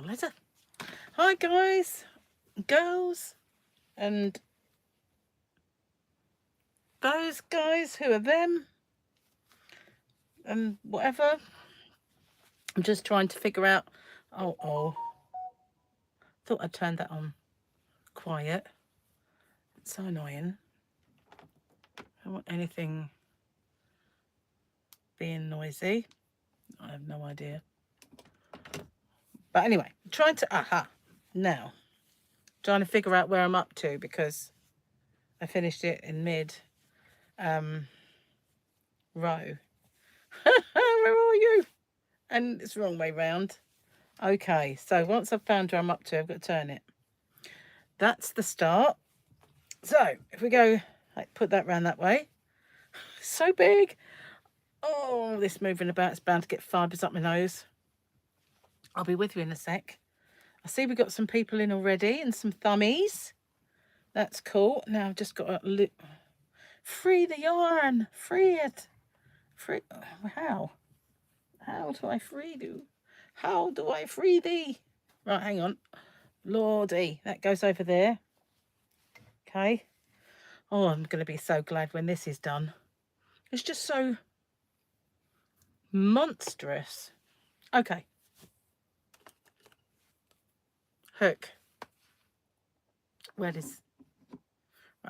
a letter. Hi guys, girls, and those guys who are them, and whatever. I'm just trying to figure out. Oh, thought I turned that on quiet. It's so annoying. I don't want anything being noisy. I have no idea. But anyway, trying to now trying to figure out where I'm up to because I finished it in mid row. Where are you? And it's the wrong way round. Okay, so once I've found where I'm up to, I've got to turn it. That's the start. So if we go, like, put that round that way. So big. Oh, this moving about is bound to get fibres up my nose. I'll be with you in a sec. I see we've got some people in already and some thummies. That's cool. Now I've just got to free the yarn. Free it. Free. How? How do I free you? How do I free thee? Right, hang on. Lordy, that goes over there. Okay. Oh, I'm going to be so glad when this is done. It's just so monstrous. Okay. Hook. Where is...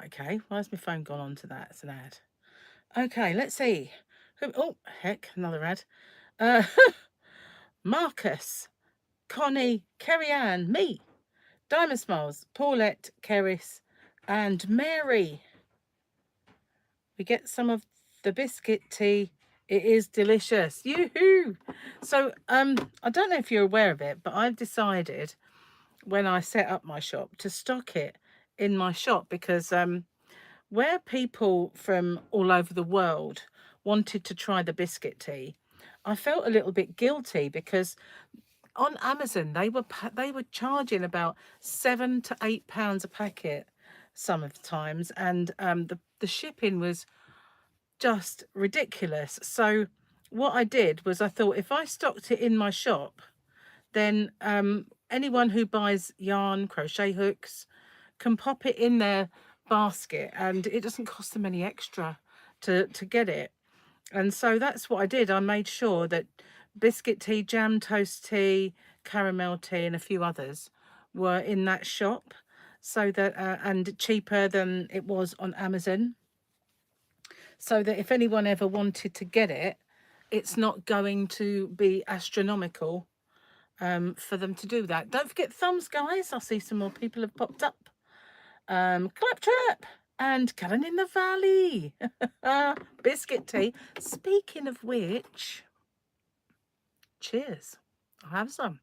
Okay, why has my phone gone on to that? It's an ad. Okay, let's see. Oh, heck, another ad. Marcus, Connie, Kerry-Ann, me, Diamond Smiles, Paulette, Keris, and Mary. We get some of the biscuit tea. It is delicious. Yoo-hoo! So, I don't know if you're aware of it, but I've decided when I set up my shop to stock it in my shop because where people from all over the world wanted to try the biscuit tea, I felt a little bit guilty because on Amazon they were charging about £7 to £8 a packet some of the times, and the shipping was just ridiculous. So what I did was I thought if I stocked it in my shop, then anyone who buys yarn, crochet hooks, can pop it in their basket and it doesn't cost them any extra to get it. And so that's what I did. I made sure that biscuit tea, jam toast tea, caramel tea and a few others were in that shop, so that and cheaper than it was on Amazon, so that if anyone ever wanted to get it, it's not going to be astronomical for them to do that. Don't forget thumbs, guys. I see some more people have popped up. Claptrap and Karen in the Valley. Biscuit tea. Speaking of which, cheers. I'll have some.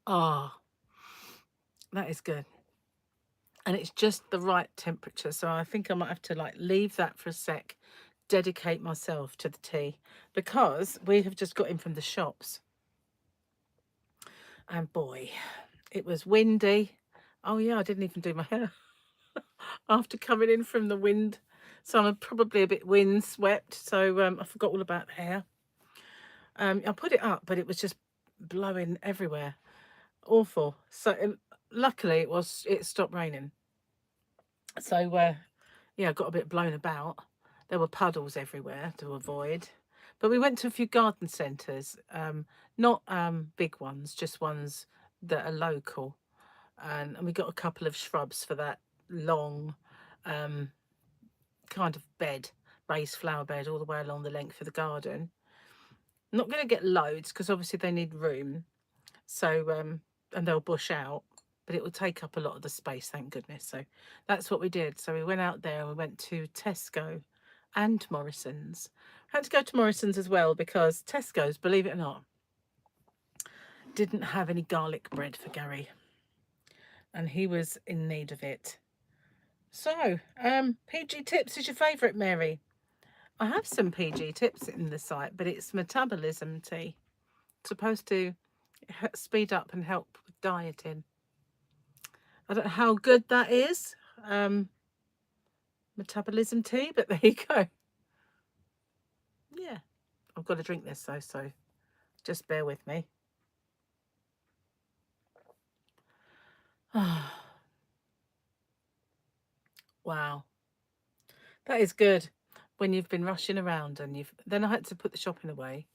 Oh, that is good. And it's just the right temperature. So I think I might have to like leave that for a sec, dedicate myself to the tea, because we have just got in from the shops. And boy, it was windy. Oh yeah, I didn't even do my hair after coming in from the wind. So I'm probably a bit windswept. So I forgot all about the hair. I put it up, but it was just blowing everywhere. Awful. So luckily it stopped raining. So yeah, I got a bit blown about. There were puddles everywhere to avoid. But we went to a few garden centres, not big ones, just ones that are local. And we got a couple of shrubs for that long kind of bed, raised flower bed all the way along the length of the garden. I'm not going to get loads because obviously they need room. So, and they'll bush out, but it will take up a lot of the space, thank goodness. So that's what we did. So we went out there and we went to Tesco and Morrison's. I had to go to Morrison's as well because Tesco's, believe it or not, didn't have any garlic bread for Gary. And he was in need of it. So, PG Tips is your favourite, Mary? I have some PG Tips in the site, but it's metabolism tea. It's supposed to speed up and help with dieting. I don't know how good that is, metabolism tea, but there you go. Yeah, I've got to drink this though, so Just bear with me. Wow. That is good when you've been rushing around and then I had to put the shopping away.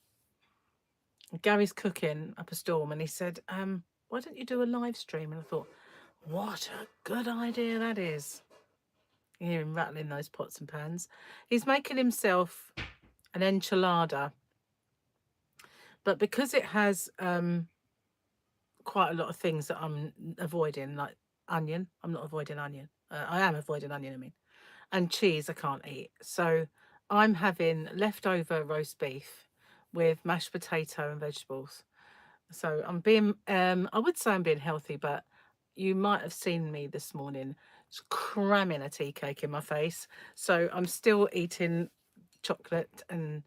Gary's cooking up a storm and he said, why don't you do a live stream? And I thought, what a good idea that is. You hear him rattling those pots and pans. He's making himself an enchilada, but because it has quite a lot of things that I'm avoiding, like onion. I'm not avoiding onion. I am avoiding onion, I mean. And cheese I can't eat. So I'm having leftover roast beef with mashed potato and vegetables. So I'm being, I would say I'm being healthy, but you might have seen me this morning cramming a tea cake in my face. So I'm still eating chocolate and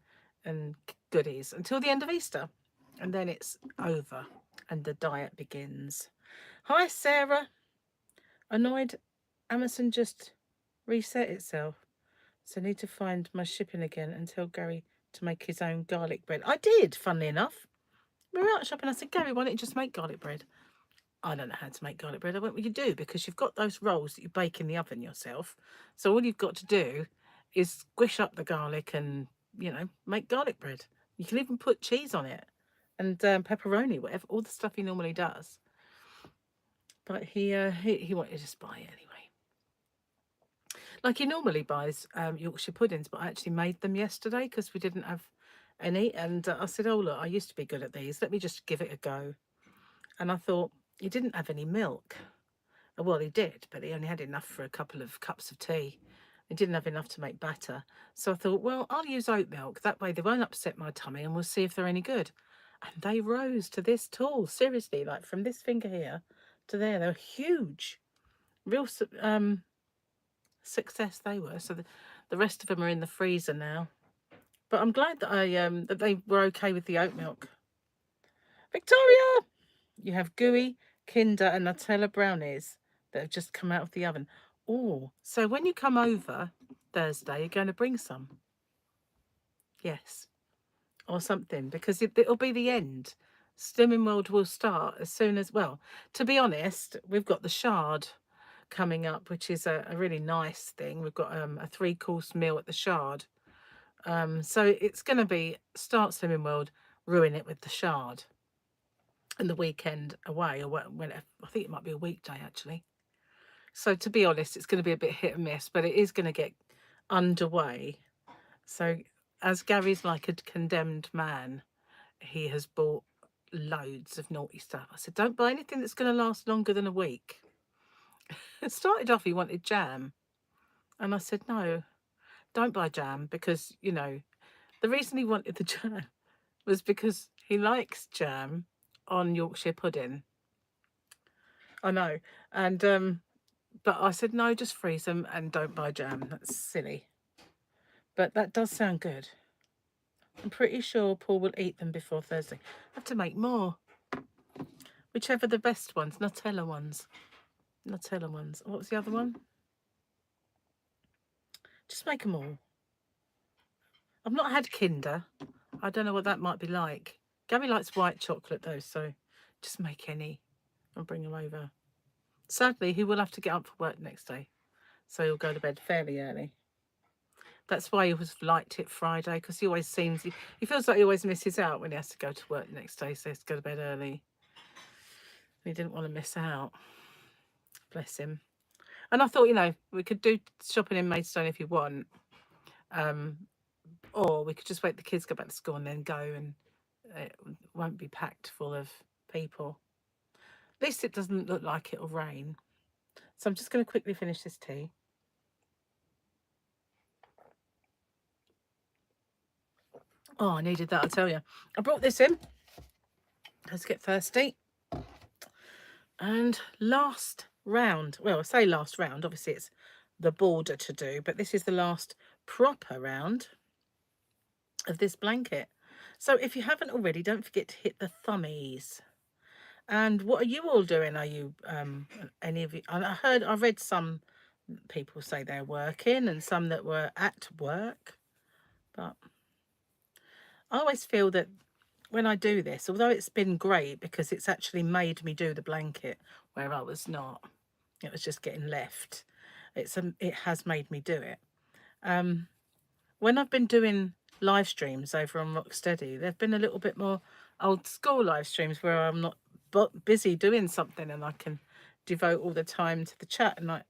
goodies until the end of Easter. And then it's over and the diet begins. Hi, Sarah. Annoyed Amazon just reset itself. So I need to find my shipping again and tell Gary to make his own garlic bread. I did, funnily enough. We were out shopping. I said, Gary, why don't you just make garlic bread? I don't know how to make garlic bread. I went, well, you do, because you've got those rolls that you bake in the oven yourself. So all you've got to do is squish up the garlic and, you know, make garlic bread. You can even put cheese on it and pepperoni, whatever, all the stuff he normally does. But he wanted to just buy it anyway. Like he normally buys Yorkshire puddings, but I actually made them yesterday because we didn't have any. And I said, oh, look, I used to be good at these. Let me just give it a go. And I thought, he didn't have any milk. Well, he did, but he only had enough for a couple of cups of tea. He didn't have enough to make batter. So I thought, well, I'll use oat milk. That way they won't upset my tummy and we'll see if they're any good. And they rose to this tall. Seriously, like from this finger here to there. They were huge. Real success they were. So the rest of them are in the freezer now. But I'm glad that that they were okay with the oat milk. Victoria! You have gooey, Kinder and Nutella brownies that have just come out of the oven. Oh, so when you come over Thursday, you're going to bring some? Yes. Or something, because it'll be the end. Slimming World will start as soon as, well, to be honest, we've got the Shard coming up, which is a really nice thing. We've got a 3-course meal at the Shard. So it's going to be start Slimming World, ruin it with the Shard. And the weekend away, or whenever, I think it might be a weekday actually. So to be honest, it's going to be a bit hit and miss, but it is going to get underway. So as Gary's like a condemned man, he has bought loads of naughty stuff. I said, don't buy anything that's going to last longer than a week. It started off, he wanted jam. And I said, no, don't buy jam, because, you know, the reason he wanted the jam was because he likes jam on Yorkshire pudding. I know. And but I said, no, just freeze them and don't buy jam. That's silly. But that does sound good. I'm pretty sure Paul will eat them before Thursday. I have to make more. Whichever the best ones. Nutella ones. Nutella ones. What was the other one? Just make them all. I've not had Kinder. I don't know what that might be like. Gabby likes white chocolate though, so just make any and bring them over. Sadly, he will have to get up for work next day, so he'll go to bed fairly early. That's why he was liked it Friday, because he always seems, he feels like he always misses out when he has to go to work the next day, so he has to go to bed early. He didn't want to miss out. Bless him. And I thought, you know, we could do shopping in Maidstone if you want. Or we could just wait the kids go back to school and then go, and it won't be packed full of people. At least it doesn't look like it'll rain. So I'm just going to quickly finish this tea. Oh, I needed that, I tell you. I brought this in. Let's get thirsty. And last round, well, I say last round, obviously it's the border to do, but this is the last proper round of this blanket. So if you haven't already, don't forget to hit the thummies. And what are you all doing? Are you, any of you, I read some people say they're working and some that were at work, but I always feel that when I do this, although it's been great because it's actually made me do the blanket where I was not, it was just getting left. It has made me do it. When I've been doing live streams over on Rocksteady, they've been a little bit more old school live streams where I'm not busy doing something and I can devote all the time to the chat. And I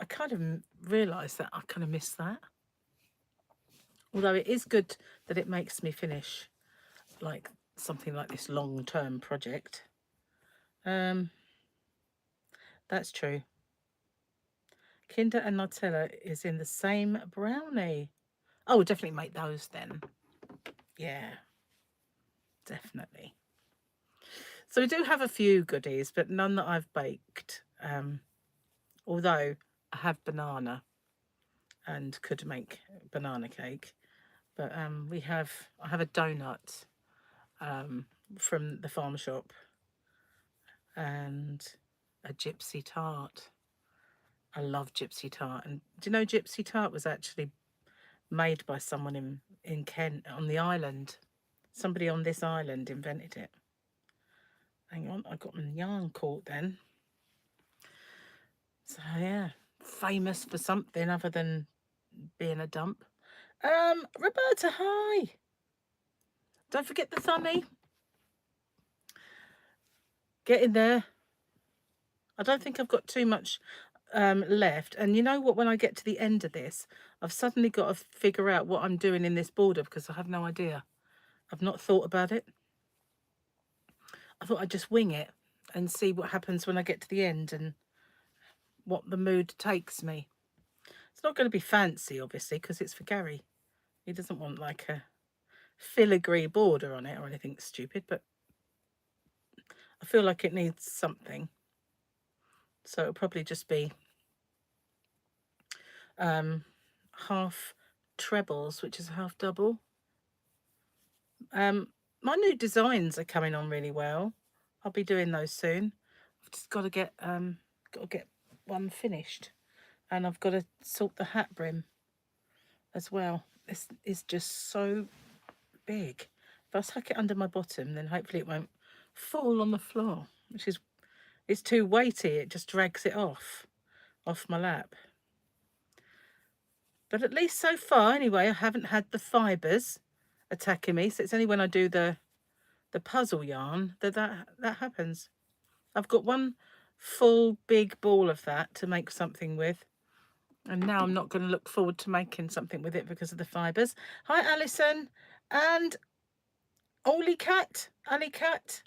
kind of realised that I kind of miss that. Although it is good that it makes me finish like something like this long-term project. That's true. Kinder and Nutella is in the same brownie. Oh, definitely make those then. Yeah, definitely. So we do have a few goodies, but none that I've baked. Although I have banana and could make banana cake. But I have a donut from the farm shop and a gypsy tart. I love gypsy tart. And do you know gypsy tart was actually made by someone in Kent on the island? Somebody on this island invented it. Hang on, I got my yarn caught then. So yeah, famous for something other than being a dump. Roberta, hi. Don't forget the thummy. Get in there. I don't think I've got too much left. And you know what, when I get to the end of this, I've suddenly got to figure out what I'm doing in this border because I have no idea. I've not thought about it. I thought I'd just wing it and see what happens when I get to the end and what the mood takes me. It's not going to be fancy, obviously, because it's for Gary. He doesn't want like a filigree border on it or anything stupid, but I feel like it needs something. So it'll probably just be half trebles, which is a half double. My new designs are coming on really well. I'll be doing those soon. I've just got to get one finished, and I've got to sort the hat brim as well. This is just so big. If I tuck it under my bottom, then hopefully it won't fall on the floor, which is, it's too weighty. It just drags it off my lap. But at least so far, anyway, I haven't had the fibres attacking me. So it's only when I do the puzzle yarn that happens. I've got one full big ball of that to make something with. And now I'm not going to look forward to making something with it because of the fibres. Hi, Alison. And Ollie Cat. Ali Cat.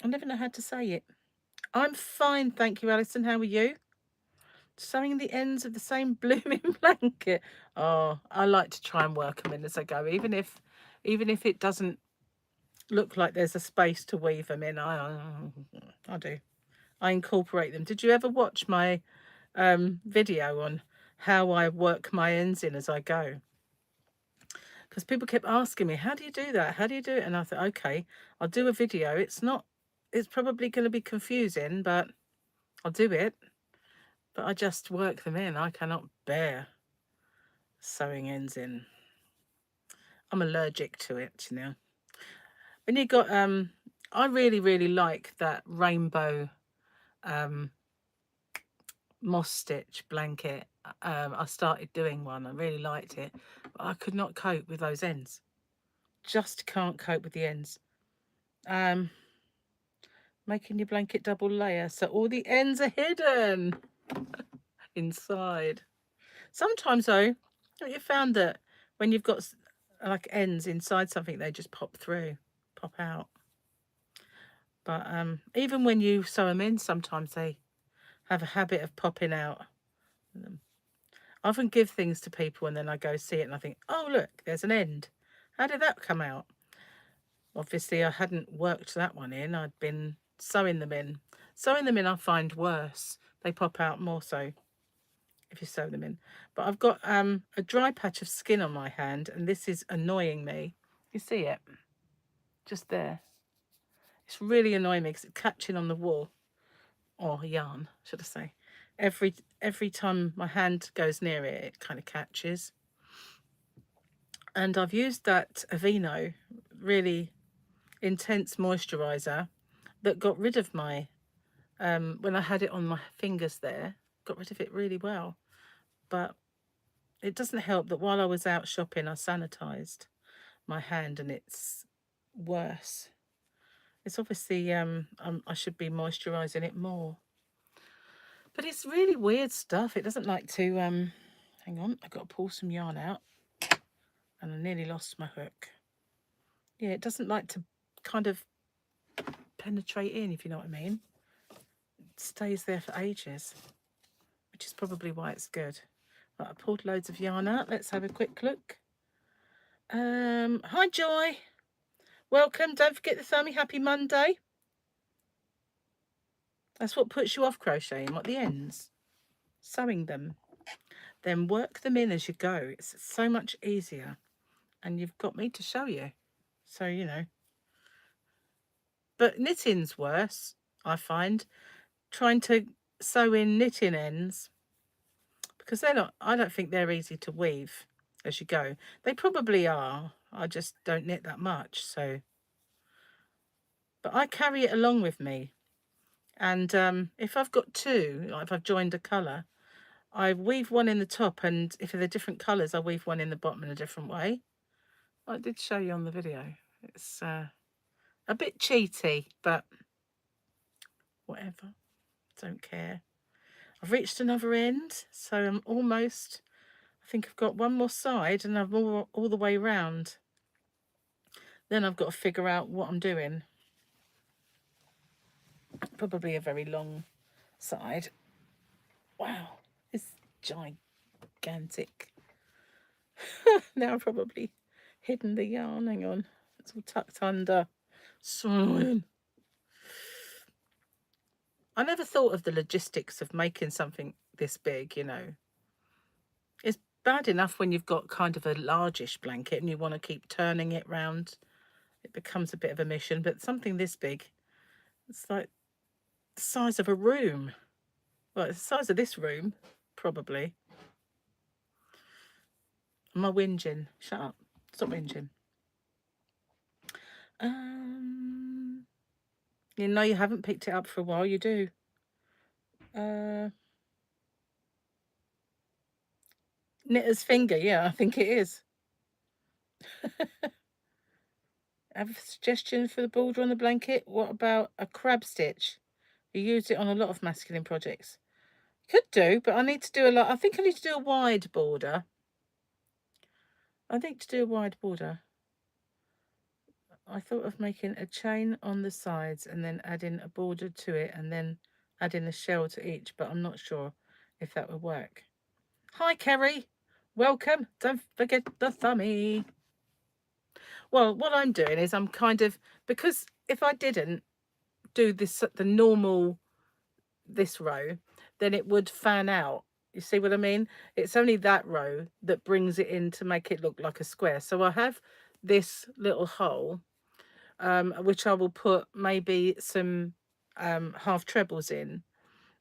I never know how to say it. I'm fine, thank you, Alison. How are you? Sewing the ends of the same blooming blanket. Oh, I like to try and work them in as I go, even if it doesn't look like there's a space to weave them in. I do. I incorporate them. Did you ever watch my video on how I work my ends in as I go? Because people kept asking me, how do you do that? How do you do it? And I thought, okay, I'll do a video. It's probably going to be confusing, but I'll do it. But I just work them in. I cannot bear sewing ends in. I'm allergic to it, you know. When you got, I really, really like that rainbow moss stitch blanket. I started doing one. I really liked it. But I could not cope with those ends. Just can't cope with the ends. Making your blanket double layer so all the ends are hidden inside. Sometimes though, you found that when you've got like ends inside something, they just pop through, pop out. But even when you sew them in, sometimes they have a habit of popping out. I often give things to people and then I go see it and I think, oh look, there's an end. How did that come out? Obviously I hadn't worked that one in. I'd been sewing them in. Sewing them in I find worse. They pop out more so if you sew them in. But I've got a dry patch of skin on my hand and this is annoying me. You see it? Just there. It's really annoying me because it's catching on the wool, or yarn, should I say. Every time my hand goes near it, it kind of catches. And I've used that Aveeno really intense moisturizer that got rid of my, when I had it on my fingers there, got rid of it really well. But it doesn't help that while I was out shopping, I sanitized my hand and it's worse. It's obviously, I should be moisturizing it more. But it's really weird stuff. It doesn't like to, hang on, I've got to pull some yarn out. And I nearly lost my hook. Yeah, it doesn't like to kind of penetrate in, if you know what I mean. It stays there for ages, which is probably why it's good. Right, I pulled loads of yarn out. Let's have a quick look. Hi, Joy. Welcome. Don't forget the thummy. Happy Monday. That's what puts you off crocheting, what the ends. Sewing them. Then work them in as you go. It's so much easier. And you've got me to show you. So, you know. But knitting's worse, I find. Trying to sew in knitting ends. Because they're not, I don't think they're easy to weave as you go. They probably are. I just don't knit that much, so. But I carry it along with me. And if I've got two, like if I've joined a colour, I weave one in the top, and if they're different colours, I weave one in the bottom in a different way. I did show you on the video. It's a bit cheaty, but whatever. Don't care. I've reached another end, so I'm almost, I think I've got one more side and I'm all the way round. Then I've got to figure out what I'm doing. Probably a very long side. Wow, it's gigantic. Now I've probably hidden the yarn. Hang on, it's all tucked under. Swallowing. I never thought of the logistics of making something this big, you know. It's bad enough when you've got kind of a largish blanket and you want to keep turning it round. It becomes a bit of a mission, but something this big, it's like the size of a room. Well, it's the size of this room, probably. Am I whinging? Shut up. Stop whinging. You know you haven't picked it up for a while, you do. Knitter's finger, yeah, I think it is. Have a suggestion for the border on the blanket? What about a crab stitch? You use it on a lot of masculine projects. Could do, but I need to do a lot. I think I need to do a wide border. I think to do a wide border. I thought of making a chain on the sides and then adding a border to it and then adding a shell to each, but I'm not sure if that would work. Hi, Kerry. Welcome. Don't forget the thummy. Well, what I'm doing is I'm kind of, because if I didn't do this, the normal, this row, then it would fan out. You see what I mean? It's only that row that brings it in to make it look like a square. So I have this little hole, which I will put maybe some half trebles in,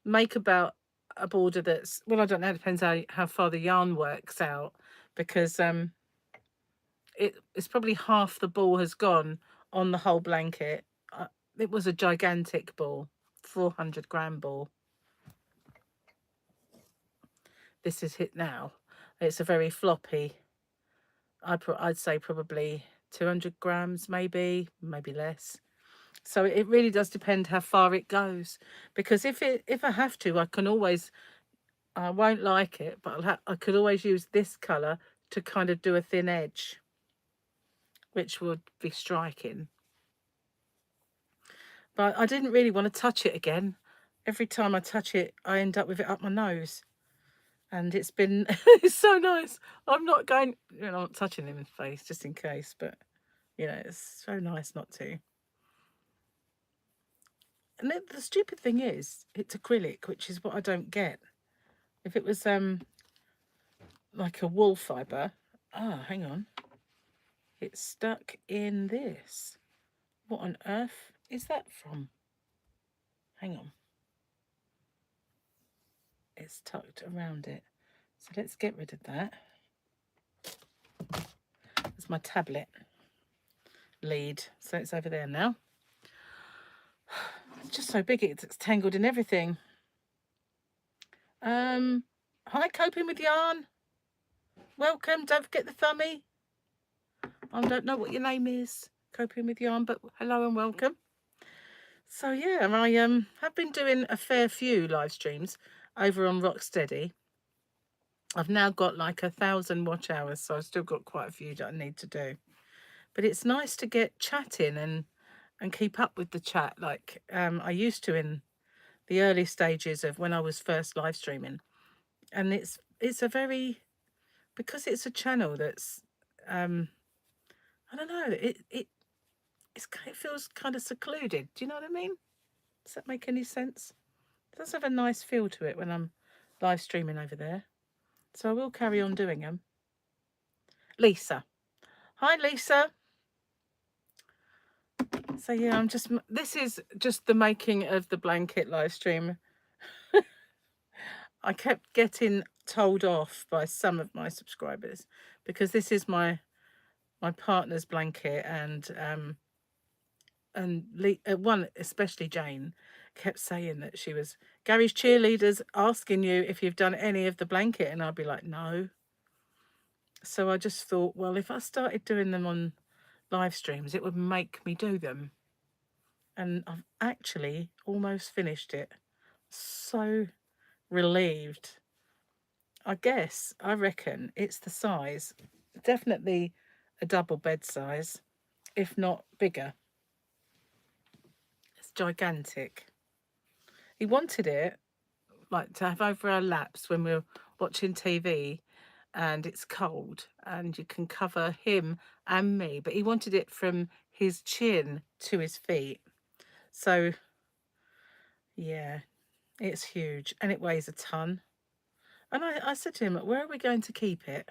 make about a border that's, well, I don't know, it depends how far the yarn works out, because it's probably half the ball has gone on the whole blanket. It was a gigantic ball, 400-gram ball. This is it now. It's a very floppy. I'd say probably 200 grams, maybe less. So it really does depend how far it goes, because if I have to, I can always, I won't like it, but I could always use this colour to kind of do a thin edge, which would be striking. But I didn't really want to touch it again. Every time I touch it, I end up with it up my nose. And it's been, it's so nice. I'm not going, you know, I'm not touching him in the face just in case, but, you know, it's so nice not to. And the stupid thing is, it's acrylic, which is what I don't get. If it was like a wool fibre, hang on. It's stuck in this. What on earth is that from? Hang on. It's tucked around it. So let's get rid of that. That's my tablet. lead. So it's over there now. It's just so big, it's tangled in everything. Hi, Coping with Yarn. Welcome. Don't forget the thummy. I don't know what your name is, Coping with Yarn, but hello and welcome. So yeah, I have been doing a fair few live streams over on Rocksteady. I've now got like 1,000 watch hours, so I've still got quite a few that I need to do. But it's nice to get chatting and keep up with the chat like I used to in the early stages of when I was first live streaming. And it's a very, because it's a channel that's I don't know, it feels kind of secluded. Do you know what I mean? Does that make any sense? It does have a nice feel to it when I'm live streaming over there. So I will carry on doing them. Lisa. Hi, Lisa. So yeah, this is just the making of the blanket live stream. I kept getting told off by some of my subscribers because this is my partner's blanket, and one, especially Jane, kept saying that she was Gary's cheerleaders asking you if you've done any of the blanket, and I'd be like, no. So I just thought, well, if I started doing them on live streams, it would make me do them. And I've actually almost finished it. So relieved. I reckon it's the size. Definitely a double bed size, if not bigger. It's gigantic. He wanted it like to have over our laps when we're watching TV and it's cold and you can cover him and me, but he wanted it from his chin to his feet. So yeah, it's huge and it weighs a ton. And I said to him, where are we going to keep it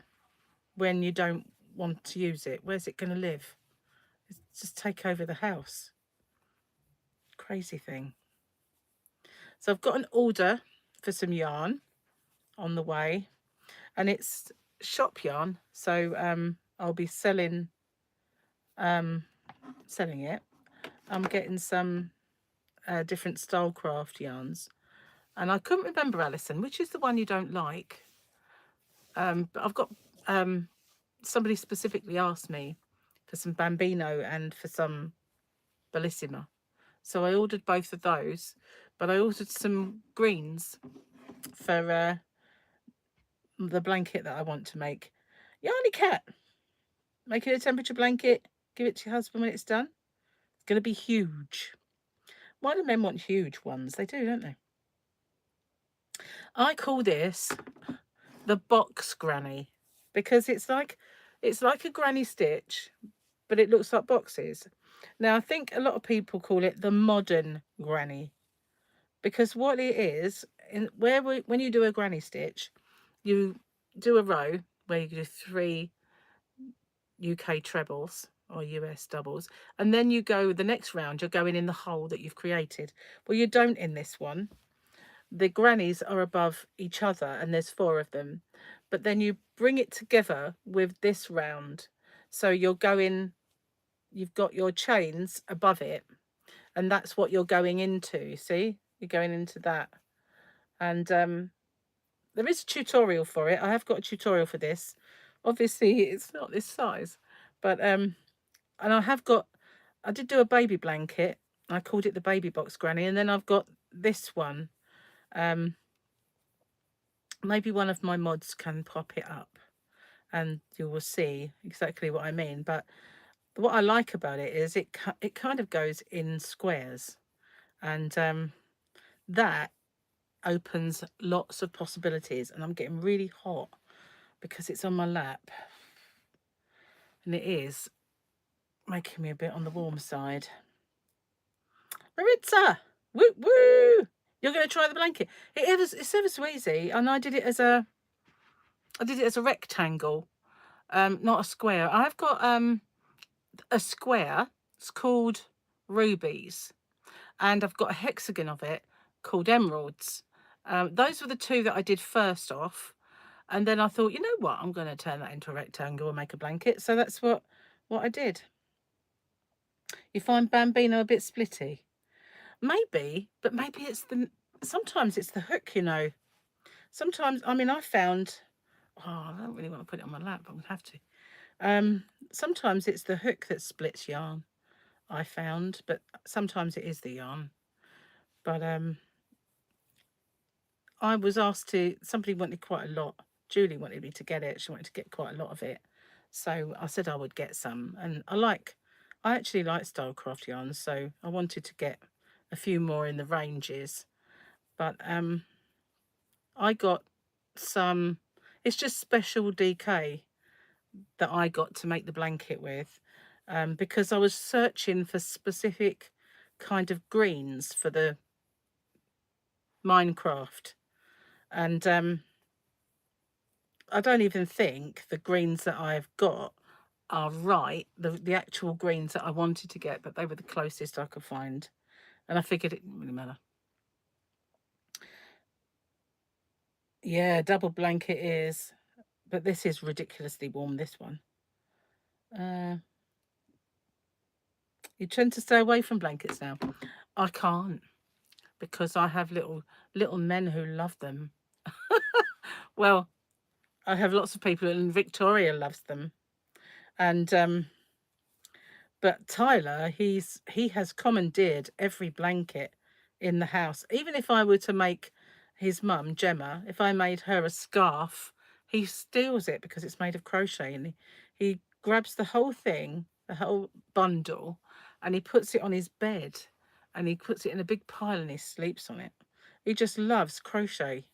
when you don't want to use it? Where's it going to live? It's just take over the house. Crazy thing. So I've got an order for some yarn on the way, and it's shop yarn. So I'll be selling it. I'm getting some different Stylecraft yarns, and I couldn't remember, Alison, which is the one you don't like. But I've got somebody specifically asked me for some Bambino and for some Bellissima, so I ordered both of those. But I ordered some greens for the blanket that I want to make. Yarny Cat, make it a temperature blanket. Give it to your husband when it's done. It's going to be huge. Why do men want huge ones? They do, don't they? I call this the box granny because it's like a granny stitch, but it looks like boxes. Now, I think a lot of people call it the modern granny because what it is, when you do a granny stitch, you do a row where you do 3 UK trebles or US doubles, and then you go the next round, you're going in the hole that you've created. Well, you don't in this one. The grannies are above each other and there's 4 of them, but then you bring it together with this round, so you've got your chains above it, and that's what you're going into. See, you're going into that. And there is a tutorial for it. I have got a tutorial for this. Obviously it's not this size, but and I did do a baby blanket. I called it the baby box granny, and then I've got this one. Maybe one of my mods can pop it up and you will see exactly what I mean. But what I like about it is it kind of goes in squares, and that opens lots of possibilities. And I'm getting really hot because it's on my lap, and it is making me a bit on the warm side. Maritza, woo woo! You're going to try the blanket. It's ever so easy, and I did it as a rectangle, not a square. I've got a square. It's called rubies, and I've got a hexagon of it called emeralds. Those were the 2 that I did first off, and then I thought, you know what, I'm going to turn that into a rectangle and make a blanket. So that's what I did. You find Bambino a bit splitty? Maybe, but maybe it's sometimes it's the hook, you know. Sometimes, I mean, I found, oh, I don't really want to put it on my lap, but I'm going to have to. Sometimes it's the hook that splits yarn, I found, but sometimes it is the yarn. But I was asked to, somebody wanted quite a lot. Julie wanted me to get it. She wanted to get quite a lot of it. So I said I would get some. And I actually like Stylecraft yarns, so I wanted to get a few more in the ranges. But I got some, it's just special DK that I got to make the blanket with, because I was searching for specific kind of greens for the Minecraft. And I don't even think the greens that I've got are right, the actual greens that I wanted to get, but they were the closest I could find. And I figured it didn't really matter. Yeah, double blanket is, but this is ridiculously warm, this one. You tend to stay away from blankets now. I can't, because I have little men who love them. Well, I have lots of people, and Victoria loves them. And but Tyler, he has commandeered every blanket in the house. Even if I were to make his mum, Gemma, if I made her a scarf, he steals it because it's made of crochet, and he grabs the whole thing, the whole bundle, and he puts it on his bed, and he puts it in a big pile and he sleeps on it. He just loves crochet.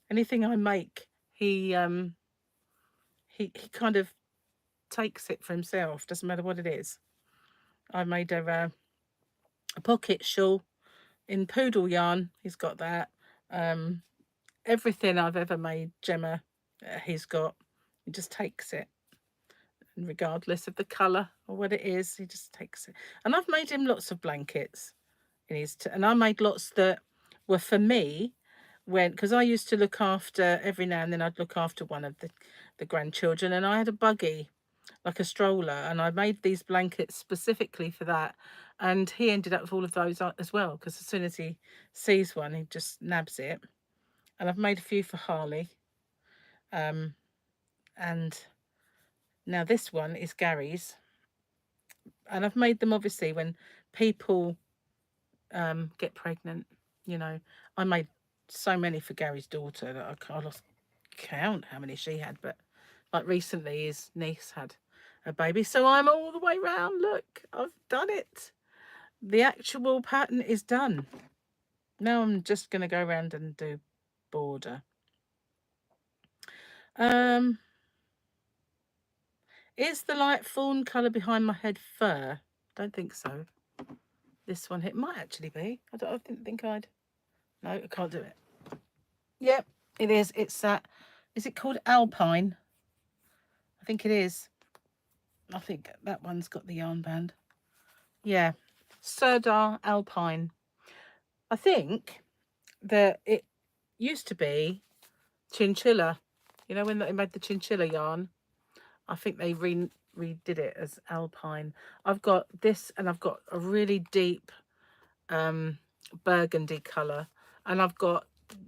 Anything I make, he kind of takes it for himself. Doesn't matter what it is. I made a pocket shawl in poodle yarn. He's got that. Everything I've ever made, Gemma, he's got. He just takes it, and regardless of the colour or what it is, he just takes it. And I've made him lots of blankets and I made lots that were for me, because I used to look after, every now and then I'd look after one of the grandchildren, and I had a buggy, like a stroller, and I made these blankets specifically for that. And he ended up with all of those as well, because as soon as he sees one, he just nabs it. And I've made a few for Harley. And now this one is Gary's. And I've made them obviously when people get pregnant. You know, I made so many for Gary's daughter that I lost count how many she had. But like recently, his niece had a baby. So I'm all the way round. Look, I've done it. The actual pattern is done. Now I'm just going to go around and do border. Is the light fawn colour behind my head fur? Don't think so. This one, it might actually be. I didn't think I'd. No, I can't do it. Yep, it is. It's that. Is it called Alpine? I think it is. I think that one's got the yarn band. Yeah, Serdar Alpine. I think that it used to be chinchilla. You know, when they made the chinchilla yarn, I think they redid it as Alpine. I've got this, and I've got a really deep burgundy colour, and I've got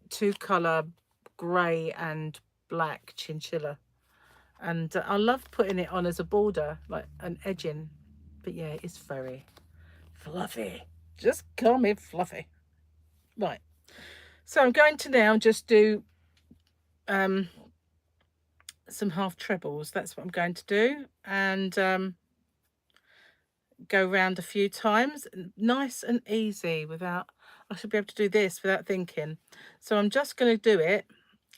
2-colour grey and black chinchilla. And I love putting it on as a border, like an edging. But yeah, it's very fluffy. Just call me Fluffy. Right. So I'm going to now just do some half trebles. That's what I'm going to do. And go around a few times. Nice and easy without... I should be able to do this without thinking. So I'm just going to do it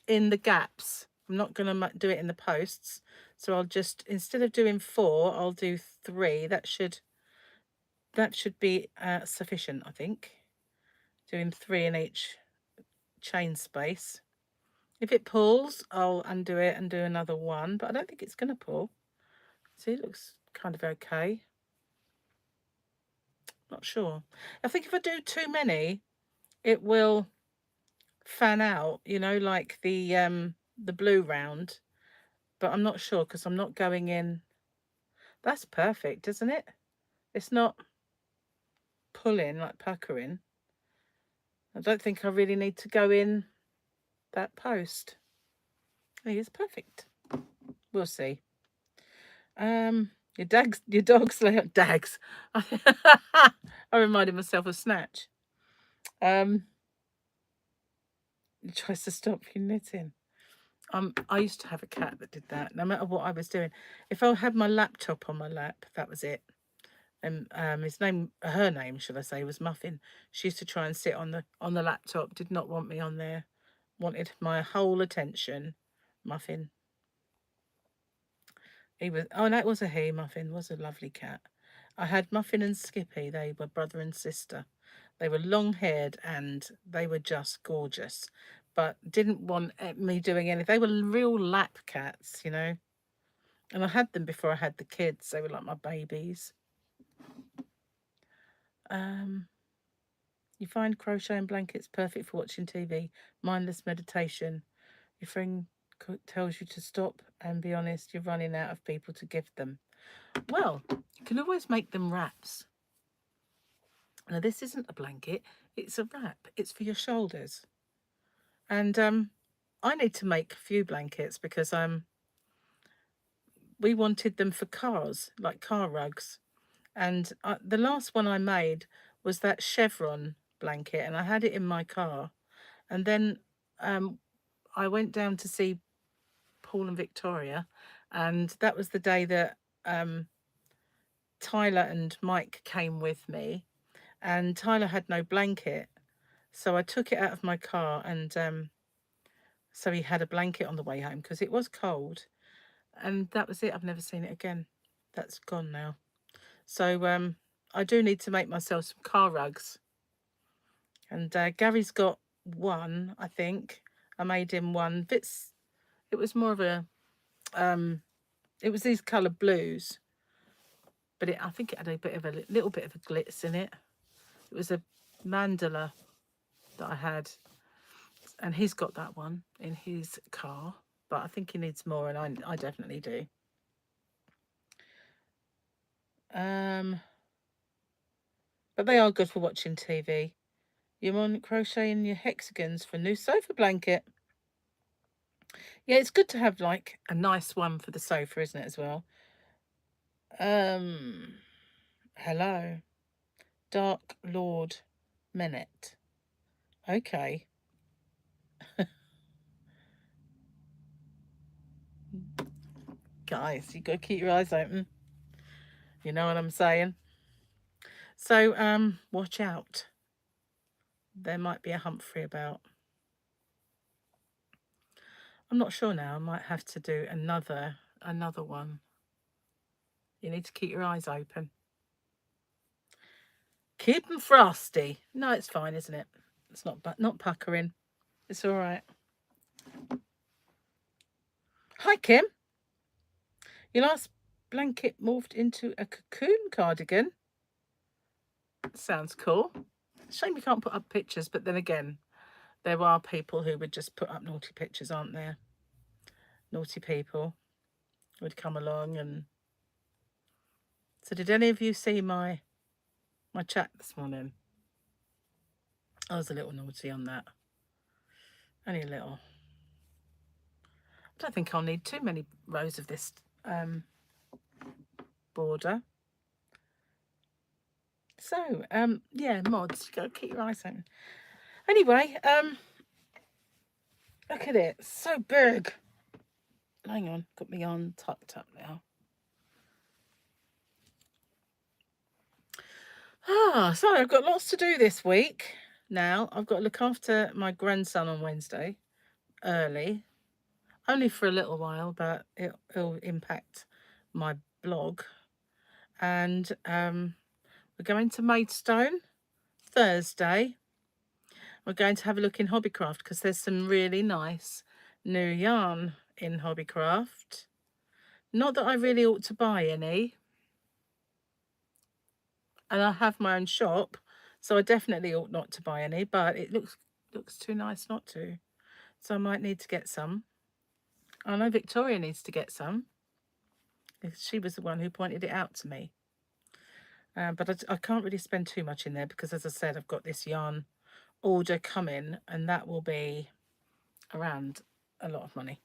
in the gaps. I'm not going to do it in the posts. So I'll just, instead of doing 4, I'll do 3. That should be sufficient, I think. Doing 3 in each chain space. If it pulls, I'll undo it and do another 1, but I don't think it's going to pull. See, it looks kind of okay. Not sure. I think if I do too many, it will fan out, you know, like the blue round. But I'm not sure, because I'm not going in. That's perfect, isn't it? It's not pulling, like puckering. I don't think I really need to go in that post. I think it's perfect. We'll see. Your dog's like dags. I reminded myself of Snatch. He tries to stop you knitting. I used to have a cat that did that. No matter what I was doing, if I had my laptop on my lap, that was it. And her name, should I say, was Muffin. She used to try and sit on the laptop. Did not want me on there. Wanted my whole attention. Muffin. He was. Oh, no, it was a he. Muffin was a lovely cat. I had Muffin and Skippy. They were brother and sister. They were long-haired and they were just gorgeous, but didn't want me doing anything. They were real lap cats, you know. And I had them before I had the kids. They were like my babies. You find crocheting blankets perfect for watching TV, mindless meditation. Your friend tells you to stop and be honest, you're running out of people to give them. Well, you can always make them wraps. Now, this isn't a blanket, it's a wrap. It's for your shoulders. And I need to make a few blankets because we wanted them for cars, like car rugs. And the last one I made was that chevron blanket, and I had it in my car. And then I went down to see Paul and Victoria, and that was the day that Tyler and Mike came with me, and Tyler had no blanket. So I took it out of my car, and so he had a blanket on the way home because it was cold. And that was it. I've never seen it again. That's gone now. So I do need to make myself some car rugs. And Gary's got one, I think. I made him one. It was more of a, it was these coloured blues. But I think it had a little bit of a glitz in it. It was a mandala that I had. And he's got that one in his car. But I think he needs more, and I definitely do. But they are good for watching TV. You want crocheting your hexagons for a new sofa blanket. Yeah, it's good to have like a nice one for the sofa, isn't it, as well? Hello. Dark Lord Menet. Okay. Guys, you got to keep your eyes open. You know what I'm saying? So, watch out. There might be a Humphrey about. I'm not sure now. I might have to do another one. You need to keep your eyes open. Keep them frosty. No, it's fine, isn't it? It's not puckering. It's all right. Hi, Kim. Your last blanket morphed into a cocoon cardigan. Sounds cool. Shame we can't put up pictures, but then again, there are people who would just put up naughty pictures, aren't there? Naughty people would come along and... So did any of you see my chat this morning? I was a little naughty on that. Only a little. I don't think I'll need too many rows of this border. So, yeah, mods, you got to keep your eyes open. Anyway, look at it. It's so big. Hang on, got me on tucked up now. So I've got lots to do this week. Now, I've got to look after my grandson on Wednesday, early. Only for a little while, but it'll impact my blog. And we're going to Maidstone Thursday. We're going to have a look in Hobbycraft because there's some really nice new yarn in Hobbycraft. Not that I really ought to buy any. And I have my own shop, so I definitely ought not to buy any, but it looks too nice not to. So I might need to get some. I know Victoria needs to get some. She was the one who pointed it out to me. But I can't really spend too much in there because, as I said, I've got this yarn order coming, and that will be around a lot of money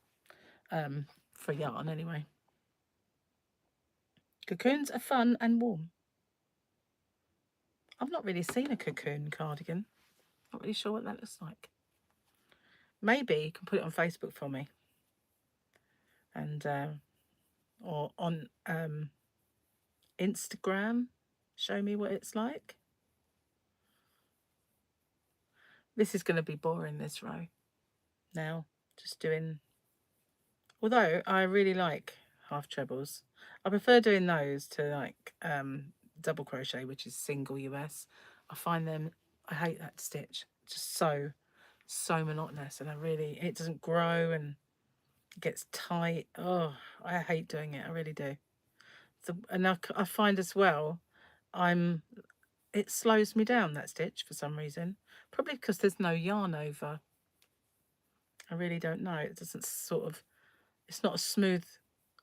for yarn anyway. Cocoons are fun and warm. I've not really seen a cocoon cardigan. Not really sure what that looks like. Maybe you can put it on Facebook for me, and or on Instagram, show me what it's like. This is going to be boring, this row. Now, just doing... Although I really like half trebles. I prefer doing those to like double crochet, which is single US. I find them... I hate that stitch. Just so monotonous, and it doesn't grow and it gets tight. Oh, I hate doing it. I really do. And I find as well, it slows me down, that stitch, for some reason. Probably because there's no yarn over. I really don't know. It doesn't it's not a smooth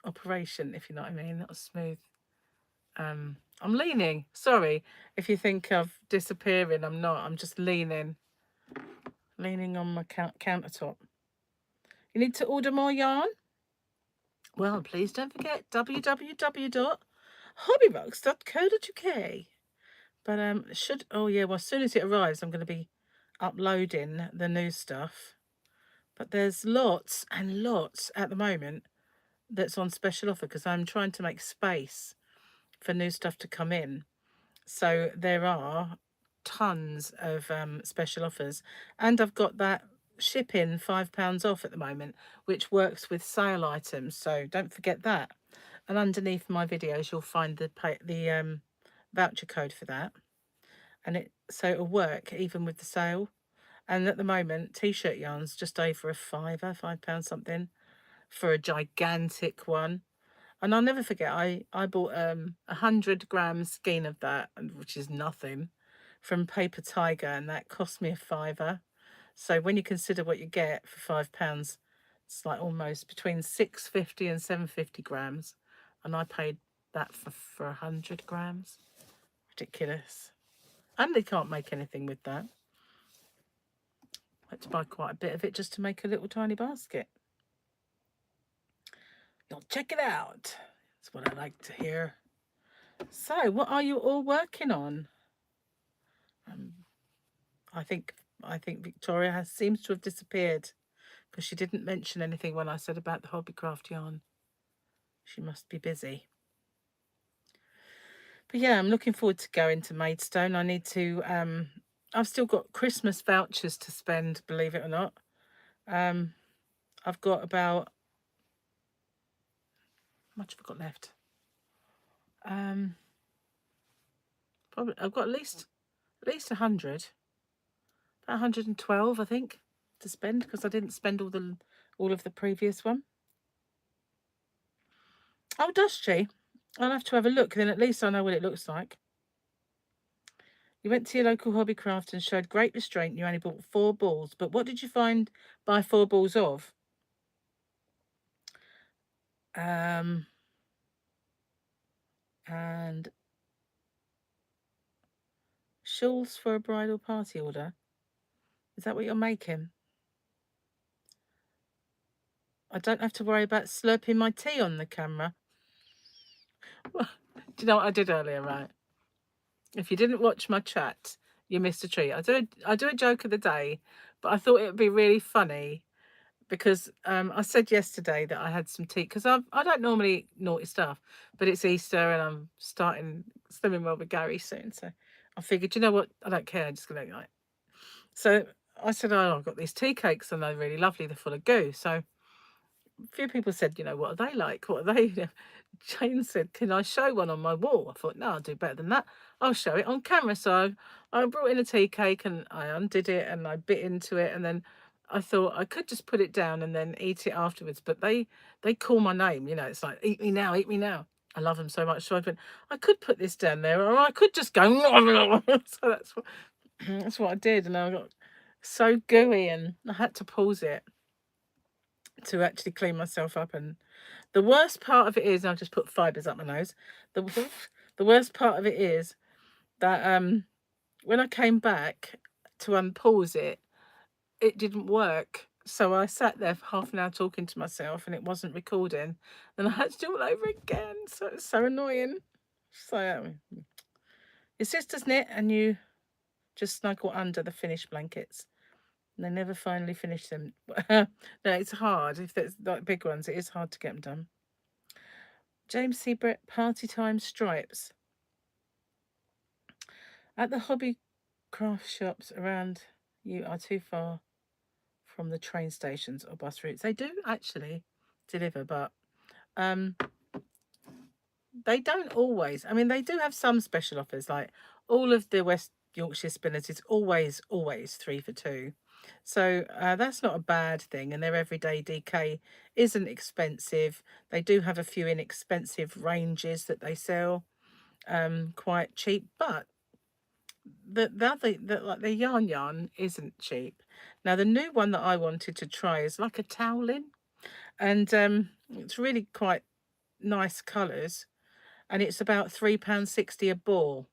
operation, if you know what I mean. Not a smooth. I'm leaning. Sorry if you think I'm disappearing. I'm not. I'm just leaning on my countertop. You need to order more yarn? Well, please don't forget www.hobbyrocks.co.uk. But well, as soon as it arrives, I'm going to be uploading the new stuff. But there's lots and lots at the moment that's on special offer because I'm trying to make space for new stuff to come in. So there are tons of special offers, and I've got that shipping £5 off at the moment, which works with sale items, so don't forget that. And underneath my videos you'll find the voucher code for that, and so it'll work even with the sale. And at the moment, t-shirt yarn's just over a £5 something for a gigantic one. And I'll never forget, I bought 100-gram skein of that, which is nothing, from Paper Tiger, and that cost me a £5. So when you consider what you get for £5, it's like almost between 650 and 750 grams, and I paid that for 100 grams. Ridiculous. And they can't make anything with that. I had to buy quite a bit of it just to make a little tiny basket. You'll check it out. That's what I like to hear. So, what are you all working on? I think Victoria seems to have disappeared because she didn't mention anything when I said about the Hobbycraft yarn. She must be busy. But yeah, I'm looking forward to going to Maidstone. I need to... I've still got Christmas vouchers to spend, believe it or not. I've got about... How much have I got left? Probably I've got at least 100. About 112, I think, to spend, because I didn't spend all of the previous one. Oh, does she? I'll have to have a look, then at least I know what it looks like. You went to your local Hobbycraft and showed great restraint. You only bought 4 balls, but what did you buy 4 balls of? And shawls for a bridal party order. Is that what you're making? I don't have to worry about slurping my tea on the camera. Do you know what I did earlier, right? If you didn't watch my chat, you missed a treat. I do a joke of the day, but I thought it would be really funny because I said yesterday that I had some tea, because I don't normally eat naughty stuff, but it's Easter and I'm starting Slimming Well with Gary soon, so I figured, you know what, I don't care, I'm just gonna like. So I said, oh, I've got these tea cakes and they're really lovely, they're full of goo. So a few people said, you know, what are they like? What are they? Jane said, can I show one on my wall? I thought, no, I'll do better than that. I'll show it on camera. So I brought in a tea cake and I undid it and I bit into it, and then I thought I could just put it down and then eat it afterwards. But they call my name, you know, it's like, eat me now, eat me now. I love them so much. So I could put this down there, or I could just go. So that's what I did, and I got so gooey and I had to pause it to actually clean myself up. And the worst part of it is, I've just put fibres up my nose. The The worst part of it is that when I came back to unpause it, it didn't work. So I sat there for half an hour talking to myself and it wasn't recording. And I had to do it all over again. So it's so annoying. So your sisters knit and you just snuggle under the finished blankets. And they never finally finish them. No, it's hard. If there's like big ones, it is hard to get them done. James C. Brett, party time stripes. At the hobby craft shops around you are too far from the train stations or bus routes. They do actually deliver, but um, they don't always. I mean, they do have some special offers, like all of the West Yorkshire spinners is always 3 for 2. So that's not a bad thing. And their everyday DK isn't expensive. They do have a few inexpensive ranges that they sell quite cheap, but like the yarn isn't cheap. Now the new one that I wanted to try is like a toweling, and it's really quite nice colours, and it's about £3.60 a ball,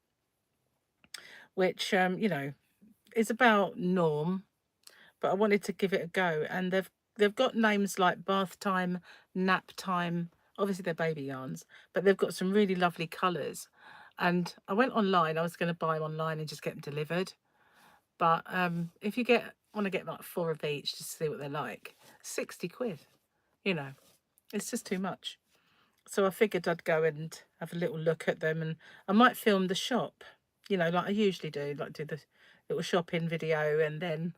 which you know, is about norm, but I wanted to give it a go. And they've got names like bath time, nap time. Obviously they're baby yarns, but they've got some really lovely colours. And I went online. I was going to buy them online and just get them delivered. But if you want to get like 4 of each just to see what they're like, 60 quid, you know, it's just too much. So I figured I'd go and have a little look at them, and I might film the shop, you know, like I usually do, like do the little shopping video and then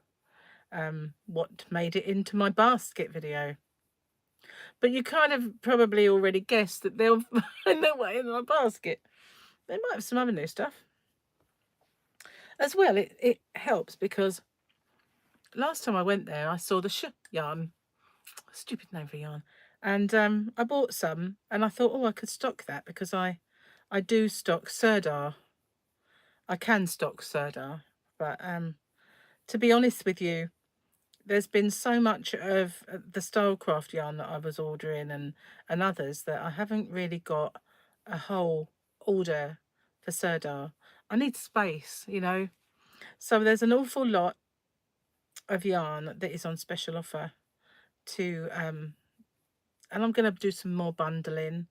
what made it into my basket video. But you kind of probably already guessed that they'll find their way in my basket. They might have some other new stuff. As well, it helps because last time I went there, I saw the yarn, stupid name for yarn, and I bought some, and I thought, oh, I could stock that because I do stock Sirdar. I can stock Sirdar, but to be honest with you, there's been so much of the Stylecraft yarn that I was ordering and others that I haven't really got a whole order for Sirdar. I need space, you know. So there's an awful lot of yarn that is on special offer to and I'm going to do some more bundling.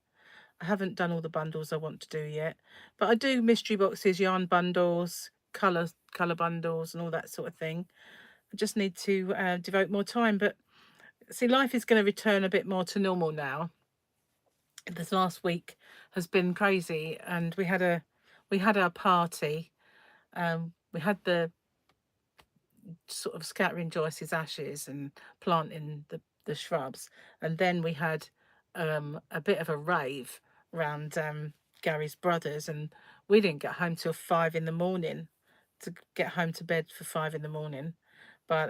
I haven't done all the bundles I want to do yet, but I do mystery boxes, yarn bundles, color bundles and all that sort of thing. I just need to devote more time. But see, life is going to return a bit more to normal now. This last week has been crazy, and we had our party. We had the sort of scattering Joyce's ashes and planting the shrubs, and then we had a bit of a rave around Gary's brothers, and we didn't get home till 5 in the morning to get home to bed for 5 in the morning. But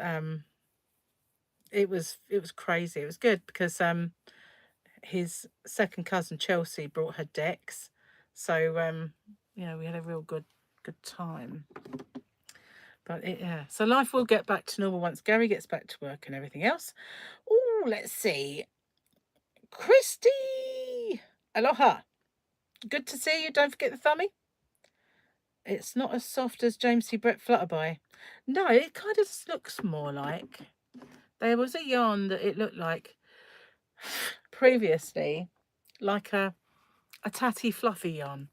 it was crazy. It was good because his second cousin Chelsea brought her decks, so you know, we had a real good time. But yeah, so life will get back to normal once Gary gets back to work and everything else. Oh, let's see. Christy, aloha. Good to see you. Don't forget the thumbie. It's not as soft as James C. Brett Flutterby. No, it kind of looks more like. There was a yarn that it looked like previously, like a tatty fluffy yarn.